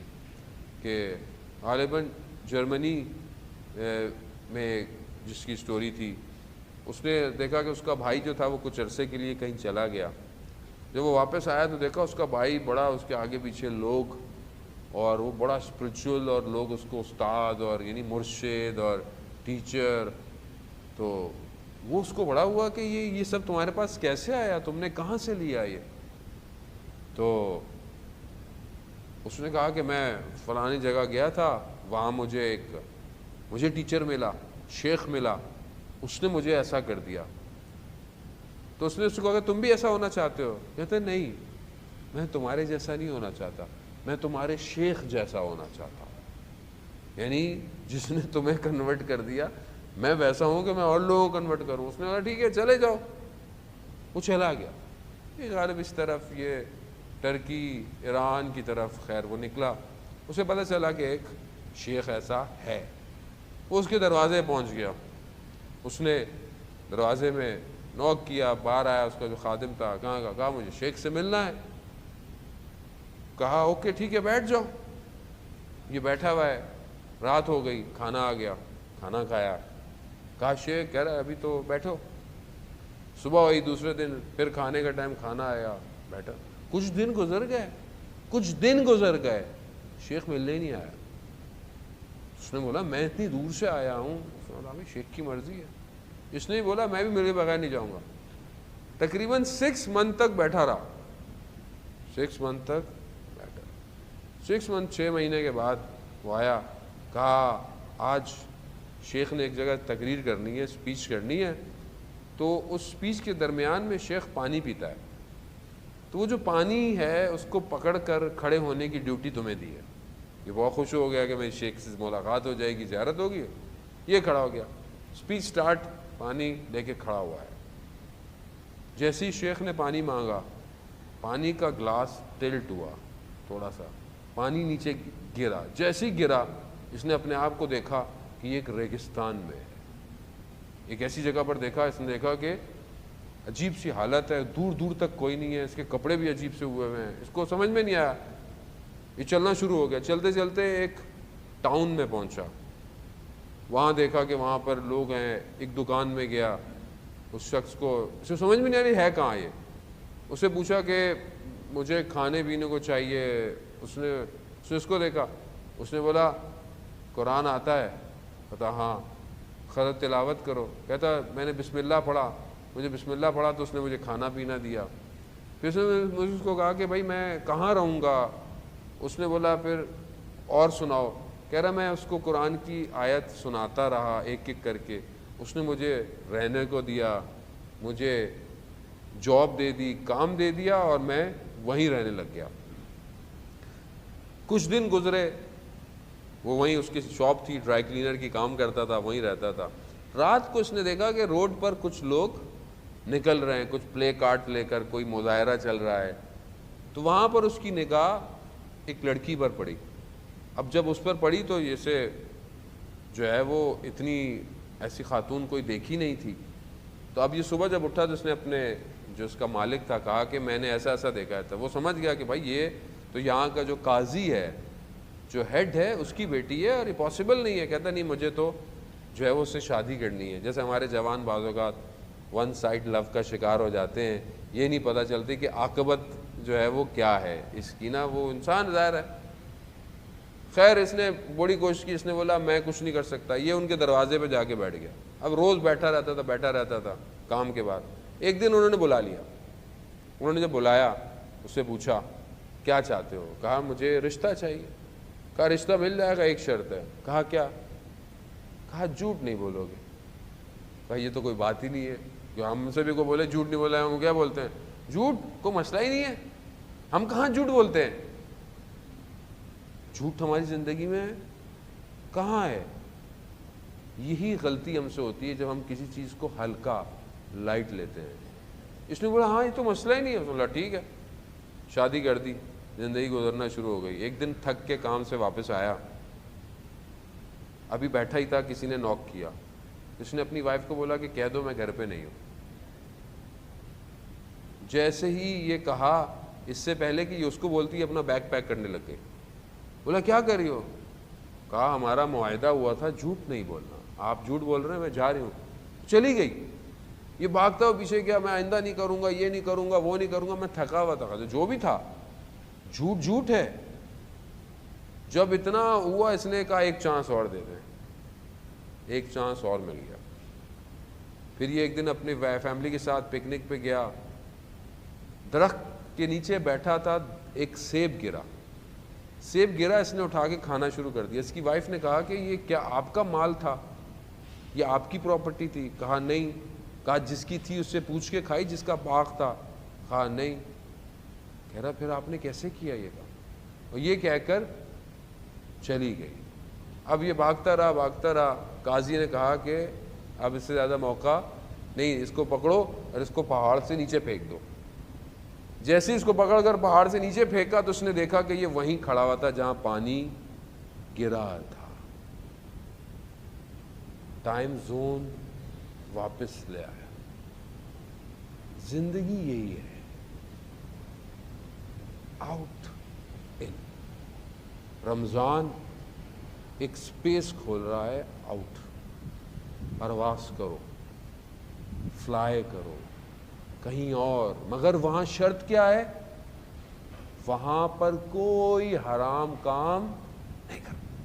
کہ غالباً جرمنی میں جس کی سٹوری تھی, اس نے دیکھا کہ اس کا بھائی جو تھا وہ کچھ عرصے کے لیے کہیں چلا گیا. جب وہ واپس آیا تو دیکھا اس کا بھائی بڑا, اس کے آگے پیچھے لوگ, اور وہ بڑا اسپریچول, اور لوگ اس کو استاد اور یعنی مرشد اور ٹیچر. تو وہ اس کو بڑا ہوا کہ یہ سب تمہارے پاس کیسے آیا, تم نے کہاں سے لیا یہ؟ تو اس نے کہا کہ میں فلانی جگہ گیا تھا, وہاں مجھے ٹیچر ملا, شیخ ملا, اس نے مجھے ایسا کر دیا. تو اس نے اس کو کہا کہ تم بھی ایسا ہونا چاہتے ہو؟ کہتے نہیں, میں تمہارے جیسا نہیں ہونا چاہتا, میں تمہارے شیخ جیسا ہونا چاہتا ہوں. یعنی جس نے تمہیں کنورٹ کر دیا, میں ویسا ہوں کہ میں اور لوگوں کو کنورٹ کروں. اس نے کہا ٹھیک ہے چلے جاؤ. وہ چلا گیا. یہ غالب اس طرف, یہ ٹرکی ایران کی طرف, خیر وہ نکلا. اسے پتہ چلا کہ ایک شیخ ایسا ہے. وہ اس کے دروازے پہنچ گیا. اس نے دروازے میں نوک کیا, باہر آیا, اس کا جو خادم تھا کہا مجھے شیخ سے ملنا ہے. کہا اوکے ٹھیک ہے بیٹھ جاؤ. یہ بیٹھا ہوا ہے, رات ہو گئی, کھانا آ گیا, کھانا کھایا. کہا شیخ, کہہ رہا ہے ابھی تو بیٹھو. صبح ہوئی دوسرے دن, پھر کھانے کا ٹائم, کھانا آیا, بیٹھا. کچھ دن گزر گئے, شیخ ملنے ہی نہیں آیا. اس نے بولا میں اتنی دور سے آیا ہوں. اس نے بولا شیخ کی مرضی ہے. اس نے بولا میں بھی ملے بغیر نہیں جاؤں گا. تقریباً 6 منتھ تک بیٹھا رہا. 6 منتھ تک بیٹھا. 6 منتھ 6 مہینے کے بعد وہ آیا. کہا آج شیخ نے ایک جگہ تقریر کرنی ہے, اسپیچ کرنی ہے. تو اس اسپیچ کے درمیان میں شیخ پانی پیتا ہے. تو وہ جو پانی ہے اس کو پکڑ کر کھڑے ہونے کی ڈیوٹی تمہیں دی ہے. یہ بہت خوش ہو گیا کہ میری شیخ سے ملاقات ہو جائے گی, زیارت ہوگی. یہ کھڑا ہو گیا, اسپیچ سٹارٹ, پانی لے کے کھڑا ہوا ہے. جیسے ہی شیخ نے پانی مانگا, پانی کا گلاس ٹلٹ ہوا, تھوڑا سا پانی نیچے گرا. جیسے ہی گرا, اس نے اپنے آپ کو دیکھا کہ یہ ایک ریگستان میں ہے, ایک ایسی جگہ پر دیکھا. اس نے دیکھا کہ عجیب سی حالت ہے, دور دور تک کوئی نہیں ہے, اس کے کپڑے بھی عجیب سے ہوئے ہوئے ہیں. اس کو سمجھ میں نہیں آیا. یہ چلنا شروع ہو گیا. چلتے چلتے ایک ٹاؤن میں پہنچا. وہاں دیکھا کہ وہاں پر لوگ ہیں. ایک دکان میں گیا. اس شخص کو اسے سمجھ میں نہیں آ رہی ہے کہاں یہ. اسے پوچھا کہ مجھے کھانے پینے کو چاہیے. اس نے اس کو دیکھا. اس نے بولا قرآن آتا ہے؟ کہتا ہاں. خرد تلاوت کرو. کہتا میں نے بسم اللہ پڑھا. مجھے بسم اللہ پڑھا تو اس نے مجھے کھانا پینا دیا. پھر اس کو کہا کہ بھائی میں کہاں رہوں گا. اس نے بولا پھر اور سناؤ. کہہ رہا میں اس کو قرآن کی آیت سناتا رہا ایک ایک کر کے. اس نے مجھے رہنے کو دیا, مجھے جاب دے دی, کام دے دیا, اور میں وہیں رہنے لگ گیا. کچھ دن گزرے, وہ وہیں اس کی شاپ تھی, ڈرائی کلینر کی کام کرتا تھا, وہیں رہتا تھا. رات کو اس نے دیکھا کہ روڈ پر کچھ لوگ نکل رہے ہیں, کچھ پلے کارٹ لے کر, کوئی مظاہرہ چل رہا ہے. تو وہاں پر اس کی نگاہ ایک لڑکی پر پڑی. اب جب اس پر پڑی تو جیسے جو ہے وہ اتنی ایسی خاتون کوئی دیکھی نہیں تھی. تو اب یہ صبح جب اٹھا تو اس نے اپنے جو اس کا مالک تھا کہا کہ میں نے ایسا ایسا دیکھا تھا. وہ سمجھ گیا کہ بھائی یہ تو یہاں کا جو قاضی ہے, جو ہیڈ ہے, اس کی بیٹی ہے, اور یہ پاسبل نہیں ہے. کہتا نہیں مجھے تو جو ہے وہ اس سے شادی کرنی ہے. جیسے ہمارے جوان بعض اوقات ون سائڈ لو کا شکار ہو جاتے ہیں, یہ نہیں پتہ چلتی کہ عاقبت جو ہے وہ کیا ہے اس کی نا. وہ انسان ظاہر ہے. خیر اس نے بڑی کوشش کی، اس نے بولا میں کچھ نہیں کر سکتا، یہ ان کے دروازے پہ جا کے بیٹھ گیا. اب روز بیٹھا رہتا تھا کام کے بعد. ایک دن انہوں نے بلا لیا. انہوں نے جب بلایا اس سے پوچھا کیا چاہتے ہو؟ کہا مجھے رشتہ چاہیے. کہا رشتہ مل جائے گا، ایک شرط ہے. کہا کیا؟ کہا جھوٹ نہیں بولو گے. کہا یہ تو کوئی بات ہی نہیں ہے، کہ ہم سے بھی کوئی بولے جھوٹ نہیں بولا ہے، ہم کیا بولتے ہیں؟ جھوٹ کو مسئلہ ہی نہیں ہے، ہم کہاں جھوٹ بولتے ہیں؟ جھوٹ ہماری زندگی میں کہاں ہے؟ یہی غلطی ہم سے ہوتی ہے جب ہم کسی چیز کو ہلکا لائٹ لیتے ہیں. اس نے بولا ہاں یہ تو مسئلہ ہی نہیں ہے. بولا ٹھیک ہے، شادی کر دی، زندگی گزرنا شروع ہو گئی. ایک دن تھک کے کام سے واپس آیا، ابھی بیٹھا ہی تھا، کسی نے نوک کیا. اس نے اپنی وائف کو بولا کہ کہہ دو میں گھر پہ نہیں ہوں. جیسے ہی یہ کہا، اس سے پہلے کہ یہ اس کو بولتی ہے اپنا بیگ پیک کرنے لگ گئی. بولا کیا کر رہی ہو؟ کہا ہمارا معاہدہ ہوا تھا جھوٹ نہیں بولنا، آپ جھوٹ بول رہے ہیں، میں جا رہی ہوں. چلی گئی. یہ بھاگتا ہوا پیچھے گیا، میں آئندہ نہیں کروں گا، یہ نہیں کروں گا، وہ نہیں کروں گا. میں تھکا ہوا تھا، جو بھی تھا جھوٹ جھوٹ ہے. جب اتنا ہوا اس نے کہا ایک چانس اور دے دیں. ایک چانس اور مل گیا. پھر یہ ایک دن اپنی فیملی کے ساتھ پکنک پہ گیا. درخت کے نیچے بیٹھا تھا، ایک سیب گرا. اس نے اٹھا کے کھانا شروع کر دیا. اس کی وائف نے کہا کہ یہ کیا آپ کا مال تھا، یہ آپ کی پراپرٹی تھی؟ کہا نہیں. کہا جس کی تھی اس سے پوچھ کے کھائی، جس کا باغ تھا؟ کہا نہیں. کہہ رہا پھر آپ نے کیسے کیا یہ کام؟ اور یہ کہہ کر چلی گئی. اب یہ بھاگتا رہا. قاضی نے کہا کہ اب اس سے زیادہ موقع نہیں، اس کو پکڑو اور اس کو پہاڑ سے نیچے پھینک دو. جیسے اس کو پکڑ کر پہاڑ سے نیچے پھینکا تو اس نے دیکھا کہ یہ وہیں کھڑا ہوا تھا جہاں پانی گرا تھا. ٹائم زون واپس لے آیا. زندگی یہی ہے، آؤٹ ان. رمضان ایک سپیس کھول رہا ہے، آؤٹ. پرواز کرو، فلائی کرو کہیں اور، مگر وہاں شرط کیا ہے؟ وہاں پر کوئی حرام کام نہیں کرنا،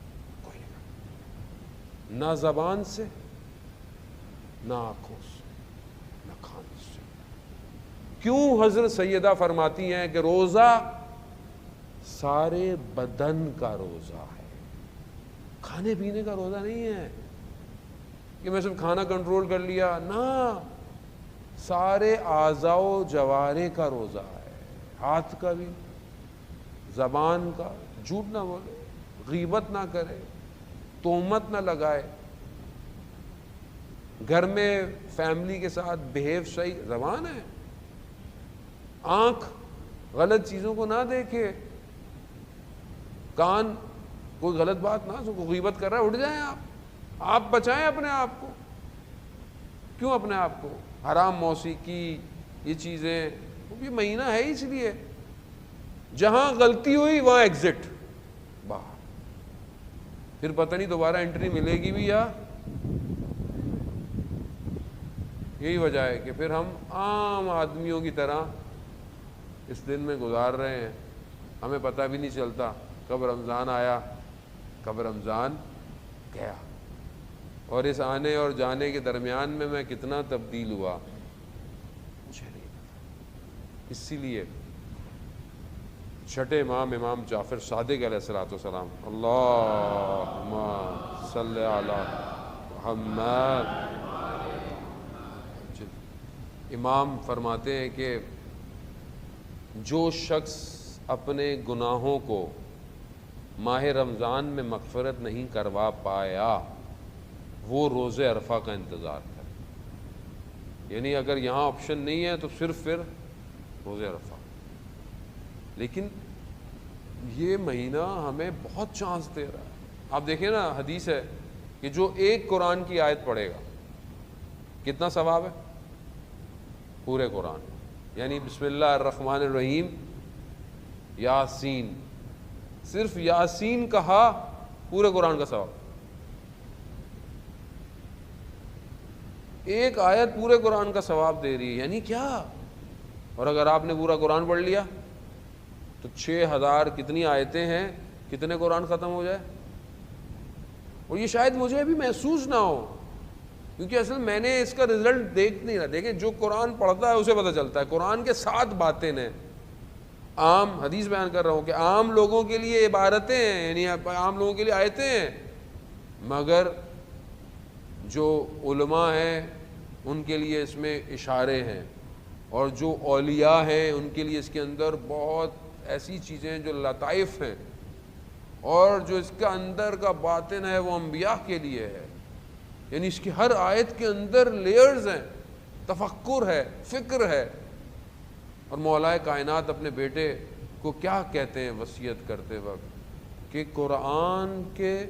کوئی نہیں کرنا، نہ زبان سے، نہ آنکھوں سے، نہ کھانے سے. کیوں حضرت سیدہ فرماتی ہیں کہ روزہ سارے بدن کا روزہ ہے، کھانے پینے کا روزہ نہیں ہے کہ میں صرف کھانا کنٹرول کر لیا. نہ، سارے اعضاء و جوارح کا روزہ ہے. ہاتھ کا بھی، زبان کا، جھوٹ نہ بولے، غیبت نہ کرے، تہمت نہ لگائے، گھر میں فیملی کے ساتھ بہیو صحیح. زبان ہے. آنکھ غلط چیزوں کو نہ دیکھے، کان کوئی غلط بات نہ، کوئی غیبت کر رہا ہے اٹھ جائیں آپ بچائیں اپنے آپ کو. کیوں اپنے آپ کو؟ حرام موسیقی، یہ چیزیں، یہ مہینہ ہے اس لیے جہاں غلطی ہوئی وہاں ایگزٹ باہر. پھر پتہ نہیں دوبارہ انٹری ملے گی بھی یا. یہی وجہ ہے کہ پھر ہم عام آدمیوں کی طرح اس دن میں گزار رہے ہیں. ہمیں پتہ بھی نہیں چلتا کب رمضان آیا کب رمضان گیا، اور اس آنے اور جانے کے درمیان میں کتنا تبدیل ہوا مجھے نہیں پتا. اسی لیے چھٹے امام جعفر صادق علیہ الصلوۃ والسلام، اللہم صلی علی محمد، امام فرماتے ہیں کہ جو شخص اپنے گناہوں کو ماہ رمضان میں مغفرت نہیں کروا پایا وہ روزے عرفہ کا انتظار کرے. یعنی اگر یہاں آپشن نہیں ہے تو صرف پھر روزے عرفہ. لیکن یہ مہینہ ہمیں بہت چانس دے رہا ہے. آپ دیکھیں نا، حدیث ہے کہ جو ایک قرآن کی آیت پڑھے گا کتنا ثواب ہے؟ پورے قرآن. یعنی بسم اللہ الرحمن الرحیم، یاسین، صرف یاسین کہا پورے قرآن کا ثواب. ایک آیت پورے قرآن کا ثواب دے رہی ہے. یعنی کیا؟ اور اگر آپ نے پورا قرآن پڑھ لیا تو 6000 کتنی آیتیں ہیں؟ کتنے قرآن ختم ہو جائے. اور یہ شاید مجھے بھی محسوس نہ ہو، کیونکہ اصل میں نے اس کا رزلٹ دیکھ نہیں رہا. دیکھیں جو قرآن پڑھتا ہے اسے پتہ چلتا ہے. قرآن کے 7 باتیں ہیں، عام حدیث بیان کر رہا ہوں کہ عام لوگوں کے لیے عبارتیں ہیں، یعنی عام لوگوں کے لیے آیتیں ہیں، مگر جو علماء ہیں ان کے لیے اس میں اشارے ہیں، اور جو اولیاء ہیں ان کے لیے اس کے اندر بہت ایسی چیزیں ہیں جو لطائف ہیں، اور جو اس کا اندر کا باطن ہے وہ انبیاء کے لیے ہے. یعنی اس کی ہر آیت کے اندر لیئرز ہیں، تفکر ہے، فکر ہے. اور مولا کائنات اپنے بیٹے کو کیا کہتے ہیں وصیت کرتے وقت کہ قرآن کے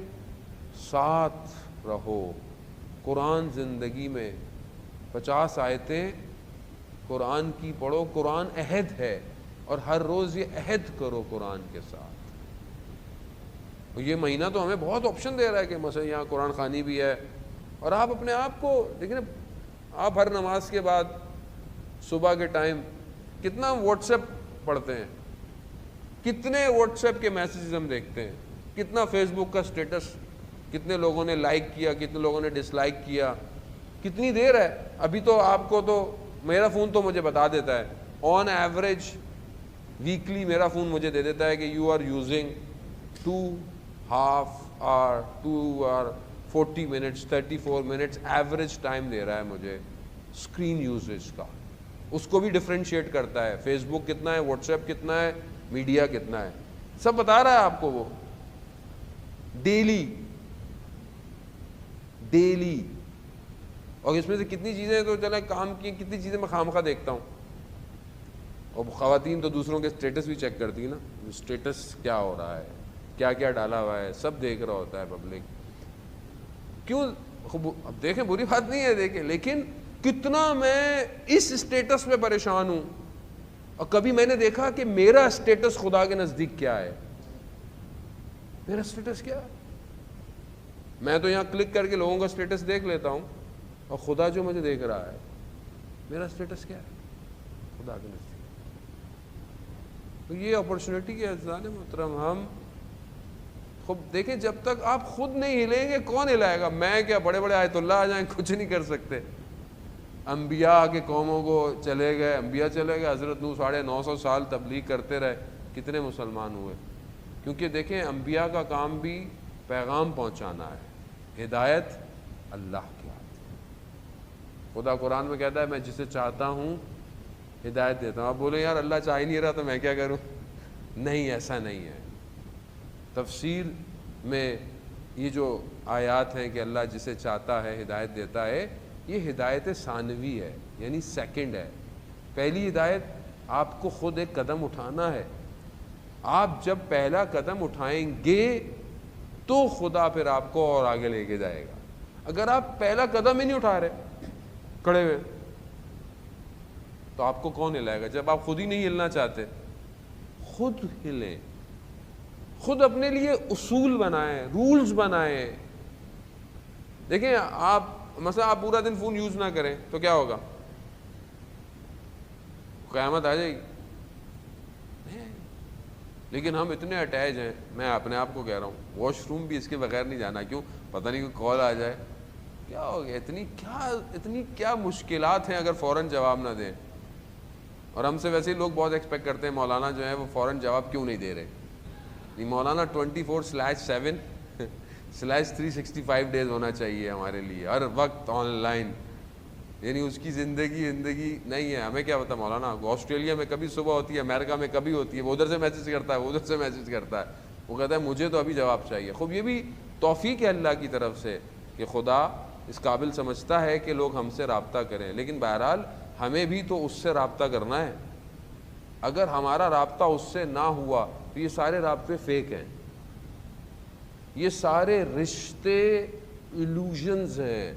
ساتھ رہو. قرآن زندگی میں 50 آیتیں قرآن کی پڑھو. قرآن عہد ہے اور ہر روز یہ عہد کرو قرآن کے ساتھ. یہ مہینہ تو ہمیں بہت آپشن دے رہا ہے کہ مثلا یہاں قرآن خوانی بھی ہے، اور آپ اپنے آپ کو دیکھیں، آپ ہر نماز کے بعد صبح کے ٹائم کتنا واٹس ایپ پڑھتے ہیں، کتنے واٹس ایپ کے میسیجز ہم دیکھتے ہیں، کتنا فیس بک کا سٹیٹس، کتنے لوگوں نے لائک کیا، کتنے لوگوں نے ڈس لائک کیا، کتنی دیر ہے. ابھی تو آپ کو تو میرا فون تو مجھے بتا دیتا ہے آن ایوریج ویکلی، میرا فون مجھے دے دیتا ہے کہ you are using 2.5 hour 2 hour 40 minutes 34 minutes average time دے رہا ہے مجھے اسکرین یوزیج کا. اس کو بھی ڈفرینشیٹ کرتا ہے، فیس بک کتنا ہے، واٹس ایپ کتنا ہے، میڈیا کتنا ہے، سب بتا رہا ہے آپ کو وہ ڈیلی. اور اس میں سے کتنی چیزیں تو چلیں کام کی، کتنی چیزیں میں خامخواہ دیکھتا ہوں. اور خواتین تو دوسروں کے اسٹیٹس بھی چیک کرتی ہیں نا، اسٹیٹس کیا ہو رہا ہے، کیا کیا ڈالا ہوا ہے، سب دیکھ رہا ہوتا ہے پبلک. کیوں؟ اب دیکھیں بری بات نہیں ہے دیکھیں، لیکن کتنا میں اس اسٹیٹس میں پریشان ہوں. اور کبھی میں نے دیکھا کہ میرا اسٹیٹس خدا کے نزدیک کیا ہے. میرا اسٹیٹس کیا ہے؟ میں تو یہاں کلک کر کے لوگوں کا اسٹیٹس دیکھ لیتا ہوں، اور خدا جو مجھے دیکھ رہا ہے، میرا اسٹیٹس کیا ہے خدا کے نزدیک. تو یہ اپرچونٹی ہے عزیزان محترم. ہم خود دیکھیں، جب تک آپ خود نہیں ہلیں گے کون ہلائے گا؟ میں کیا، بڑے بڑے آیت اللہ آ جائیں کچھ نہیں کر سکتے. انبیاء کے قوموں کو چلے گئے، انبیاء چلے گئے، حضرت نوح 950 سال تبلیغ کرتے رہے، کتنے مسلمان ہوئے. کیونکہ دیکھیں انبیاء کا کام بھی پیغام پہنچانا ہے، ہدایت اللہ کی ہاتھ. خدا قرآن میں کہتا ہے میں جسے چاہتا ہوں ہدایت دیتا ہوں. آپ بولیں یار اللہ چاہ ہی نہیں رہا تو میں کیا کروں؟ نہیں، ایسا نہیں ہے. تفسیر میں یہ جو آیات ہیں کہ اللہ جسے چاہتا ہے ہدایت دیتا ہے، یہ ہدایت ثانوی ہے، یعنی سیکنڈ ہے. پہلی ہدایت آپ کو خود ایک قدم اٹھانا ہے. آپ جب پہلا قدم اٹھائیں گے تو خدا پھر آپ کو اور آگے لے کے جائے گا. اگر آپ پہلا قدم ہی نہیں اٹھا رہے کھڑے ہوئے تو آپ کو کون ہلائے گا؟ جب آپ خود ہی نہیں ہلنا چاہتے، خود ہلیں، خود اپنے لیے اصول بنائیں، رولز بنائیں. دیکھیں آپ مثلا آپ پورا دن فون یوز نہ کریں تو کیا ہوگا؟ قیامت آ جائے گی. لیکن ہم اتنے اٹیچ ہیں، میں اپنے آپ کو کہہ رہا ہوں، واش روم بھی اس کے بغیر نہیں جانا. کیوں؟ پتہ نہیں کوئی کال آ جائے، کیا ہو گیا؟ اتنی کیا مشکلات ہیں اگر فوراً جواب نہ دیں. اور ہم سے ویسے ہی لوگ بہت ایکسپیکٹ کرتے ہیں مولانا جو ہے وہ فوراً جواب کیوں نہیں دے رہے. مولانا 24/7/365 ڈیز ہونا چاہیے ہمارے لیے، ہر وقت آن لائن. یعنی اس کی زندگی نہیں ہے. ہمیں کیا پتا مولانا آسٹریلیا میں کبھی صبح ہوتی ہے، امریکہ میں کبھی ہوتی ہے، وہ ادھر سے میسج کرتا ہے، وہ ادھر سے میسج کرتا ہے، وہ کہتا ہے مجھے تو ابھی جواب چاہیے. خوب یہ بھی توفیق ہے اللہ کی طرف سے کہ خدا اس قابل سمجھتا ہے کہ لوگ ہم سے رابطہ کریں. لیکن بہرحال ہمیں بھی تو اس سے رابطہ کرنا ہے. اگر ہمارا رابطہ اس سے نہ ہوا تو یہ سارے رابطے فیک ہیں، یہ سارے رشتے ایلوژنز ہیں.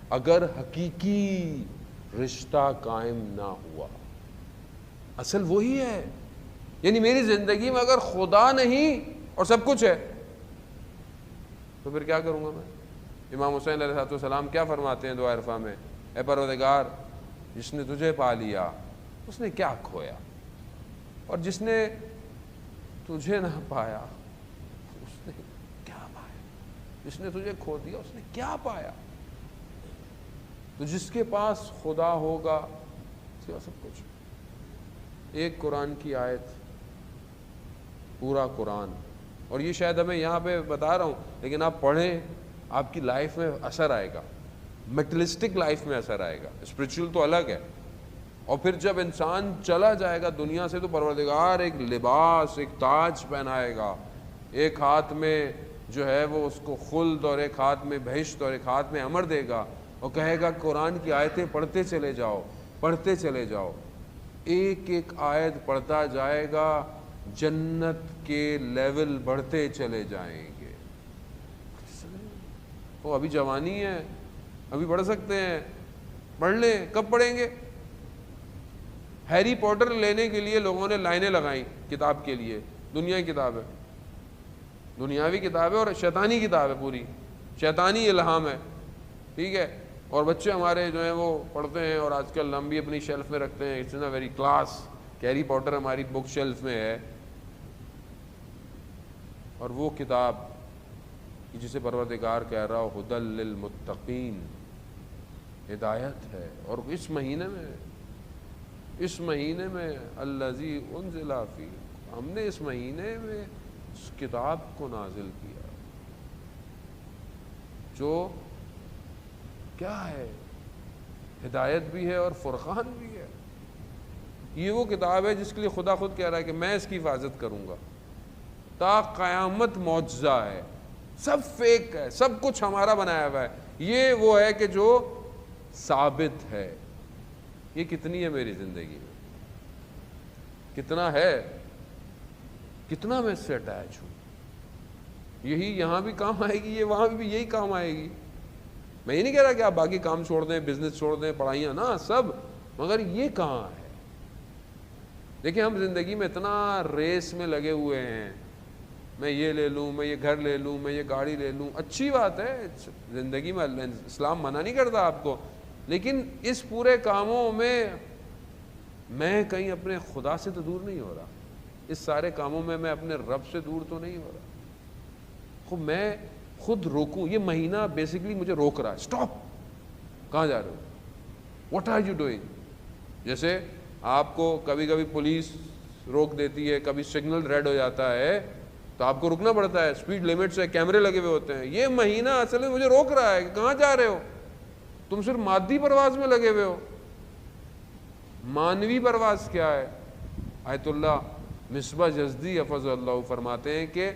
اگر حقیقی رشتہ قائم نہ ہوا، اصل وہی ہے. یعنی میری زندگی میں اگر خدا نہیں اور سب کچھ ہے تو پھر کیا کروں گا میں؟ امام حسین علیہ السلام کیا فرماتے ہیں دعا عرفہ میں؟ اے پروردگار، جس نے تجھے پا لیا اس نے کیا کھویا، اور جس نے تجھے نہ پایا جس نے تجھے کھو دیا اس نے کیا پایا؟ تو جس کے پاس خدا ہوگا اس کے پاس سب کچھ. ایک قرآن کی آیت، پورا قرآن، اور یہ شاید ہمیں یہاں پہ بتا رہا ہوں لیکن آپ پڑھیں، آپ کی لائف میں اثر آئے گا، میٹرلسٹک لائف میں اثر آئے گا. اسپرچول تو الگ ہے. اور پھر جب انسان چلا جائے گا دنیا سے تو پروردگار ایک لباس، ایک تاج پہنائے گا، ایک ہاتھ میں جو ہے وہ اس کو خلد، اور ایک ہاتھ میں بہشت، اور ایک ہاتھ میں امر دے گا، اور کہے گا قرآن کی آیتیں پڑھتے چلے جاؤ، پڑھتے چلے جاؤ. ایک ایک آیت پڑھتا جائے گا، جنت کے لیول بڑھتے چلے جائیں گے. وہ ابھی جوانی ہے، ابھی پڑھ سکتے ہیں، پڑھ لیں. کب پڑھیں گے؟ ہیری پوٹر لینے کے لیے لوگوں نے لائنیں لگائیں کتاب کے لیے. دنیا کی کتاب ہے، دنیاوی کتاب ہے، اور شیطانی کتاب ہے، پوری شیطانی الہام ہے. ٹھیک ہے. اور بچے ہمارے جو ہیں وہ پڑھتے ہیں، اور آج کل ہم بھی اپنی شیلف میں رکھتے ہیں. It's a very class. Harry Potter ہماری بک شیلف میں ہے، اور وہ کتاب جسے پروردگار کہہ رہا ہو ہدی للمتقین، ہدایت ہے. اور اس مہینے میں الذی انزل فی، ہم نے اس مہینے میں اس کتاب کو نازل کیا جو کیا ہے، ہدایت بھی ہے اور فرقان بھی ہے. یہ وہ کتاب ہے جس کے لیے خدا خود کہہ رہا ہے کہ میں اس کی حفاظت کروں گا تا قیامت. معجزہ ہے، سب فیک ہے، سب کچھ ہمارا بنایا ہوا ہے. یہ وہ ہے کہ جو ثابت ہے. یہ کتنی ہے میری زندگی میں، کتنا ہے، کتنا میں اس سے اٹیچ ہوں. یہی یہاں بھی کام آئے گی، یہ وہاں بھی یہی کام آئے گی. میں یہ نہیں کہہ رہا کہ آپ باقی کام چھوڑ دیں، بزنس چھوڑ دیں، پڑھائیاں نہ، سب، مگر یہ کہاں ہے؟ دیکھیں ہم زندگی میں اتنا ریس میں لگے ہوئے ہیں، میں یہ لے لوں، میں یہ گھر لے لوں، میں یہ گاڑی لے لوں. اچھی بات ہے زندگی میں، اسلام منع نہیں کرتا آپ کو، لیکن اس پورے کاموں میں کہیں اپنے خدا سے تو دور نہیں ہو رہا. اس سارے کاموں میں اپنے رب سے دور تو نہیں ہو رہا. میں خود روکوں. یہ مہینہ بیسیکلی مجھے روک رہا ہے. اسٹاپ، کہاں جا رہے ہو؟ What are you doing? جیسے آپ کو کبھی کبھی پولیس روک دیتی ہے، کبھی سگنل ریڈ ہو جاتا ہے تو آپ کو رکنا پڑتا ہے. اسپیڈ لمٹ سے کیمرے لگے ہوئے ہوتے ہیں. یہ مہینہ اصل میں مجھے روک رہا ہے کہ کہاں جا رہے ہو؟ تم صرف مادی پرواز میں لگے ہوئے ہو. مانوی پرواز کیا ہے؟ آیت اللہ مصباح جزدی حفظ اللہ فرماتے ہیں کہ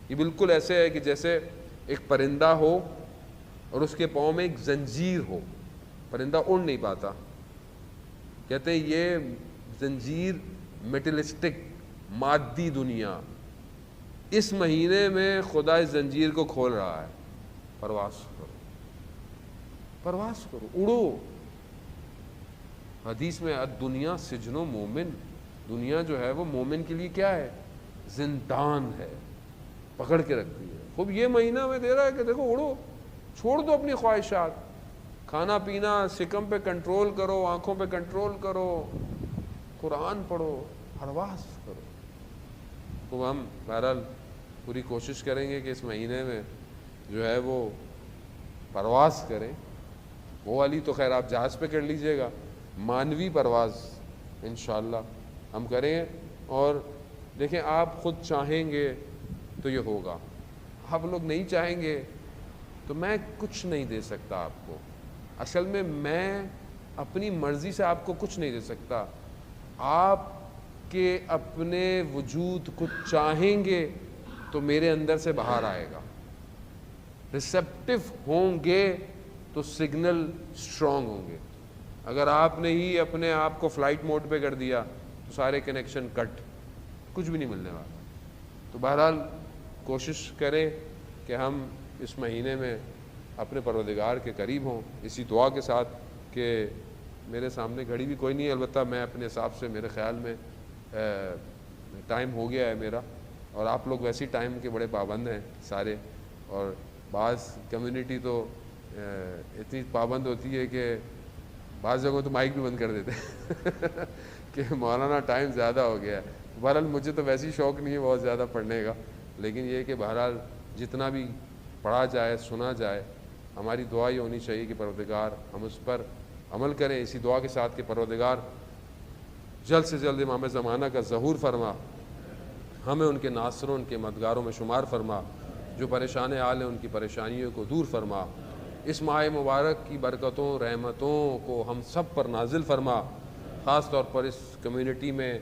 یہ بالکل ایسے ہے کہ جیسے ایک پرندہ ہو اور اس کے پاؤں میں ایک زنجیر ہو. پرندہ اڑ نہیں پاتا. کہتے ہیں یہ زنجیر میٹلسٹک، مادی دنیا. اس مہینے میں خدا اس زنجیر کو کھول رہا ہے. پرواز کرو، پرواز کرو، اڑو. حدیث میں الدنیا سجن و مومن، دنیا جو ہے وہ مومن کے لیے کیا ہے؟ زندان ہے، پکڑ کے رکھتی ہے. خوب یہ مہینہ میں دے رہا ہے کہ دیکھو اڑو، چھوڑ دو اپنی خواہشات، کھانا پینا سکم پہ کنٹرول کرو، آنکھوں پہ کنٹرول کرو، قرآن پڑھو، پرواز کرو. تو ہم بہرحال پوری کوشش کریں گے کہ اس مہینے میں جو ہے وہ پرواز کریں. وہ والی تو خیر آپ جہاز پہ کر لیجئے گا، مانوی پرواز انشاءاللہ ہم کریں. اور دیکھیں آپ خود چاہیں گے تو یہ ہوگا، آپ لوگ نہیں چاہیں گے تو میں کچھ نہیں دے سکتا آپ کو. اصل میں اپنی مرضی سے آپ کو کچھ نہیں دے سکتا. آپ کے اپنے وجود کو چاہیں گے تو میرے اندر سے باہر آئے گا. ریسیپٹیو ہوں گے تو سگنل اسٹرانگ ہوں گے. اگر آپ نے ہی اپنے آپ کو فلائٹ موڈ پہ کر دیا تو سارے کنیکشن کٹ، کچھ بھی نہیں ملنے والا. تو بہرحال کوشش کریں کہ ہم اس مہینے میں اپنے پروردگار کے قریب ہوں، اسی دعا کے ساتھ کہ میرے سامنے گھڑی بھی کوئی نہیں ہے، البتہ میں اپنے حساب سے میرے خیال میں ٹائم ہو گیا ہے میرا. اور آپ لوگ ویسے ٹائم کے بڑے پابند ہیں سارے، اور بعض کمیونٹی تو اتنی پابند ہوتی ہے کہ بعض جگہوں تو مائک بھی بند کر دیتے ہیں کہ مولانا ٹائم زیادہ ہو گیا ہے. بہرحال مجھے تو ویسے ہی شوق نہیں ہے بہت زیادہ پڑھنے کا، لیکن یہ کہ بہرحال جتنا بھی پڑھا جائے، سنا جائے، ہماری دعا یہ ہونی چاہیے کہ پروردگار ہم اس پر عمل کریں، اسی دعا کے ساتھ کہ پروردگار جلد سے جلد امام زمانہ کا ظہور فرما، ہمیں ان کے ناصروں، ان کے مددگاروں میں شمار فرما، جو پریشان حال ہیں ان کی پریشانیوں کو دور فرما، اس ماہ مبارک کی برکتوں، رحمتوں کو ہم سب پر نازل فرما، خاص طور پر اس کمیونٹی میں،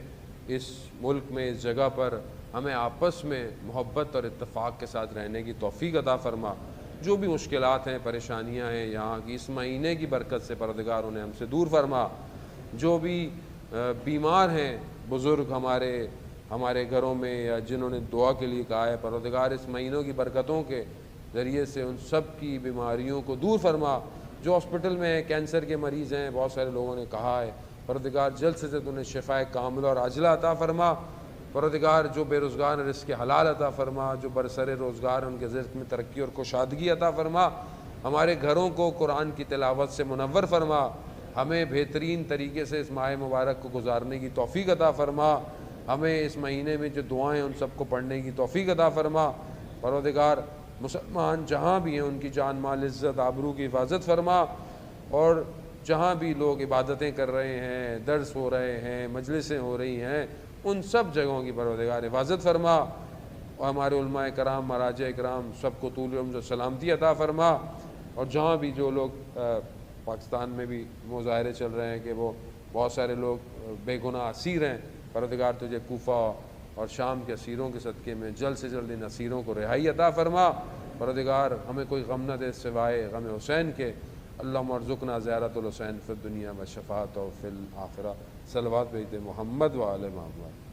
اس ملک میں، اس جگہ پر ہمیں آپس میں محبت اور اتفاق کے ساتھ رہنے کی توفیق عطا فرما، جو بھی مشکلات ہیں، پریشانیاں ہیں یہاں کی، اس مہینے کی برکت سے پروردگار انہیں ہم سے دور فرما، جو بھی بیمار ہیں بزرگ ہمارے گھروں میں یا جنہوں نے دعا کے لیے کہا ہے، پروردگار اس مہینوں کی برکتوں کے ذریعے سے ان سب کی بیماریوں کو دور فرما، جو ہاسپٹل میں ہیں، کینسر کے مریض ہیں، بہت سارے لوگوں نے کہا ہے، پروردگار جلد سے جلد انہیں شفائے کاملہ اور عاجلہ عطا فرما، پروردگار جو بے روزگار ہیں رزق حلال عطا فرما، جو برسر روزگار ہیں ان کے رزق میں ترقی اور کشادگی عطا فرما، ہمارے گھروں کو قرآن کی تلاوت سے منور فرما، ہمیں بہترین طریقے سے اس ماہ مبارک کو گزارنے کی توفیق عطا فرما، ہمیں اس مہینے میں جو دعائیں ان سب کو پڑھنے کی توفیق عطا فرما، پروردگار مسلمان جہاں بھی ہیں ان کی جان مال عزت آبرو کی حفاظت فرما، اور جہاں بھی لوگ عبادتیں کر رہے ہیں، درس ہو رہے ہیں، مجلسیں ہو رہی ہیں، ان سب جگہوں کی پروردگار حفاظت فرما، اور ہمارے علماء کرام، مراجع کرام سب کو طول عمر و سلامتی عطا فرما، اور جہاں بھی جو لوگ پاکستان میں بھی مظاہرے چل رہے ہیں کہ وہ بہت سارے لوگ بے گناہ اسیر ہیں، پروردگار تجھے کوفہ اور شام کے اسیروں کے صدقے میں جلد سے جلد ان اسیروں کو رہائی عطا فرما، پروردگار ہمیں کوئی غم نہ دے سوائے غم حسین کے، اللہم ارزقنا زیارت الحسین فی الدنیا و شفاعتہ فی الآخرہ، صلوات بھیج دے محمد و آل محمد۔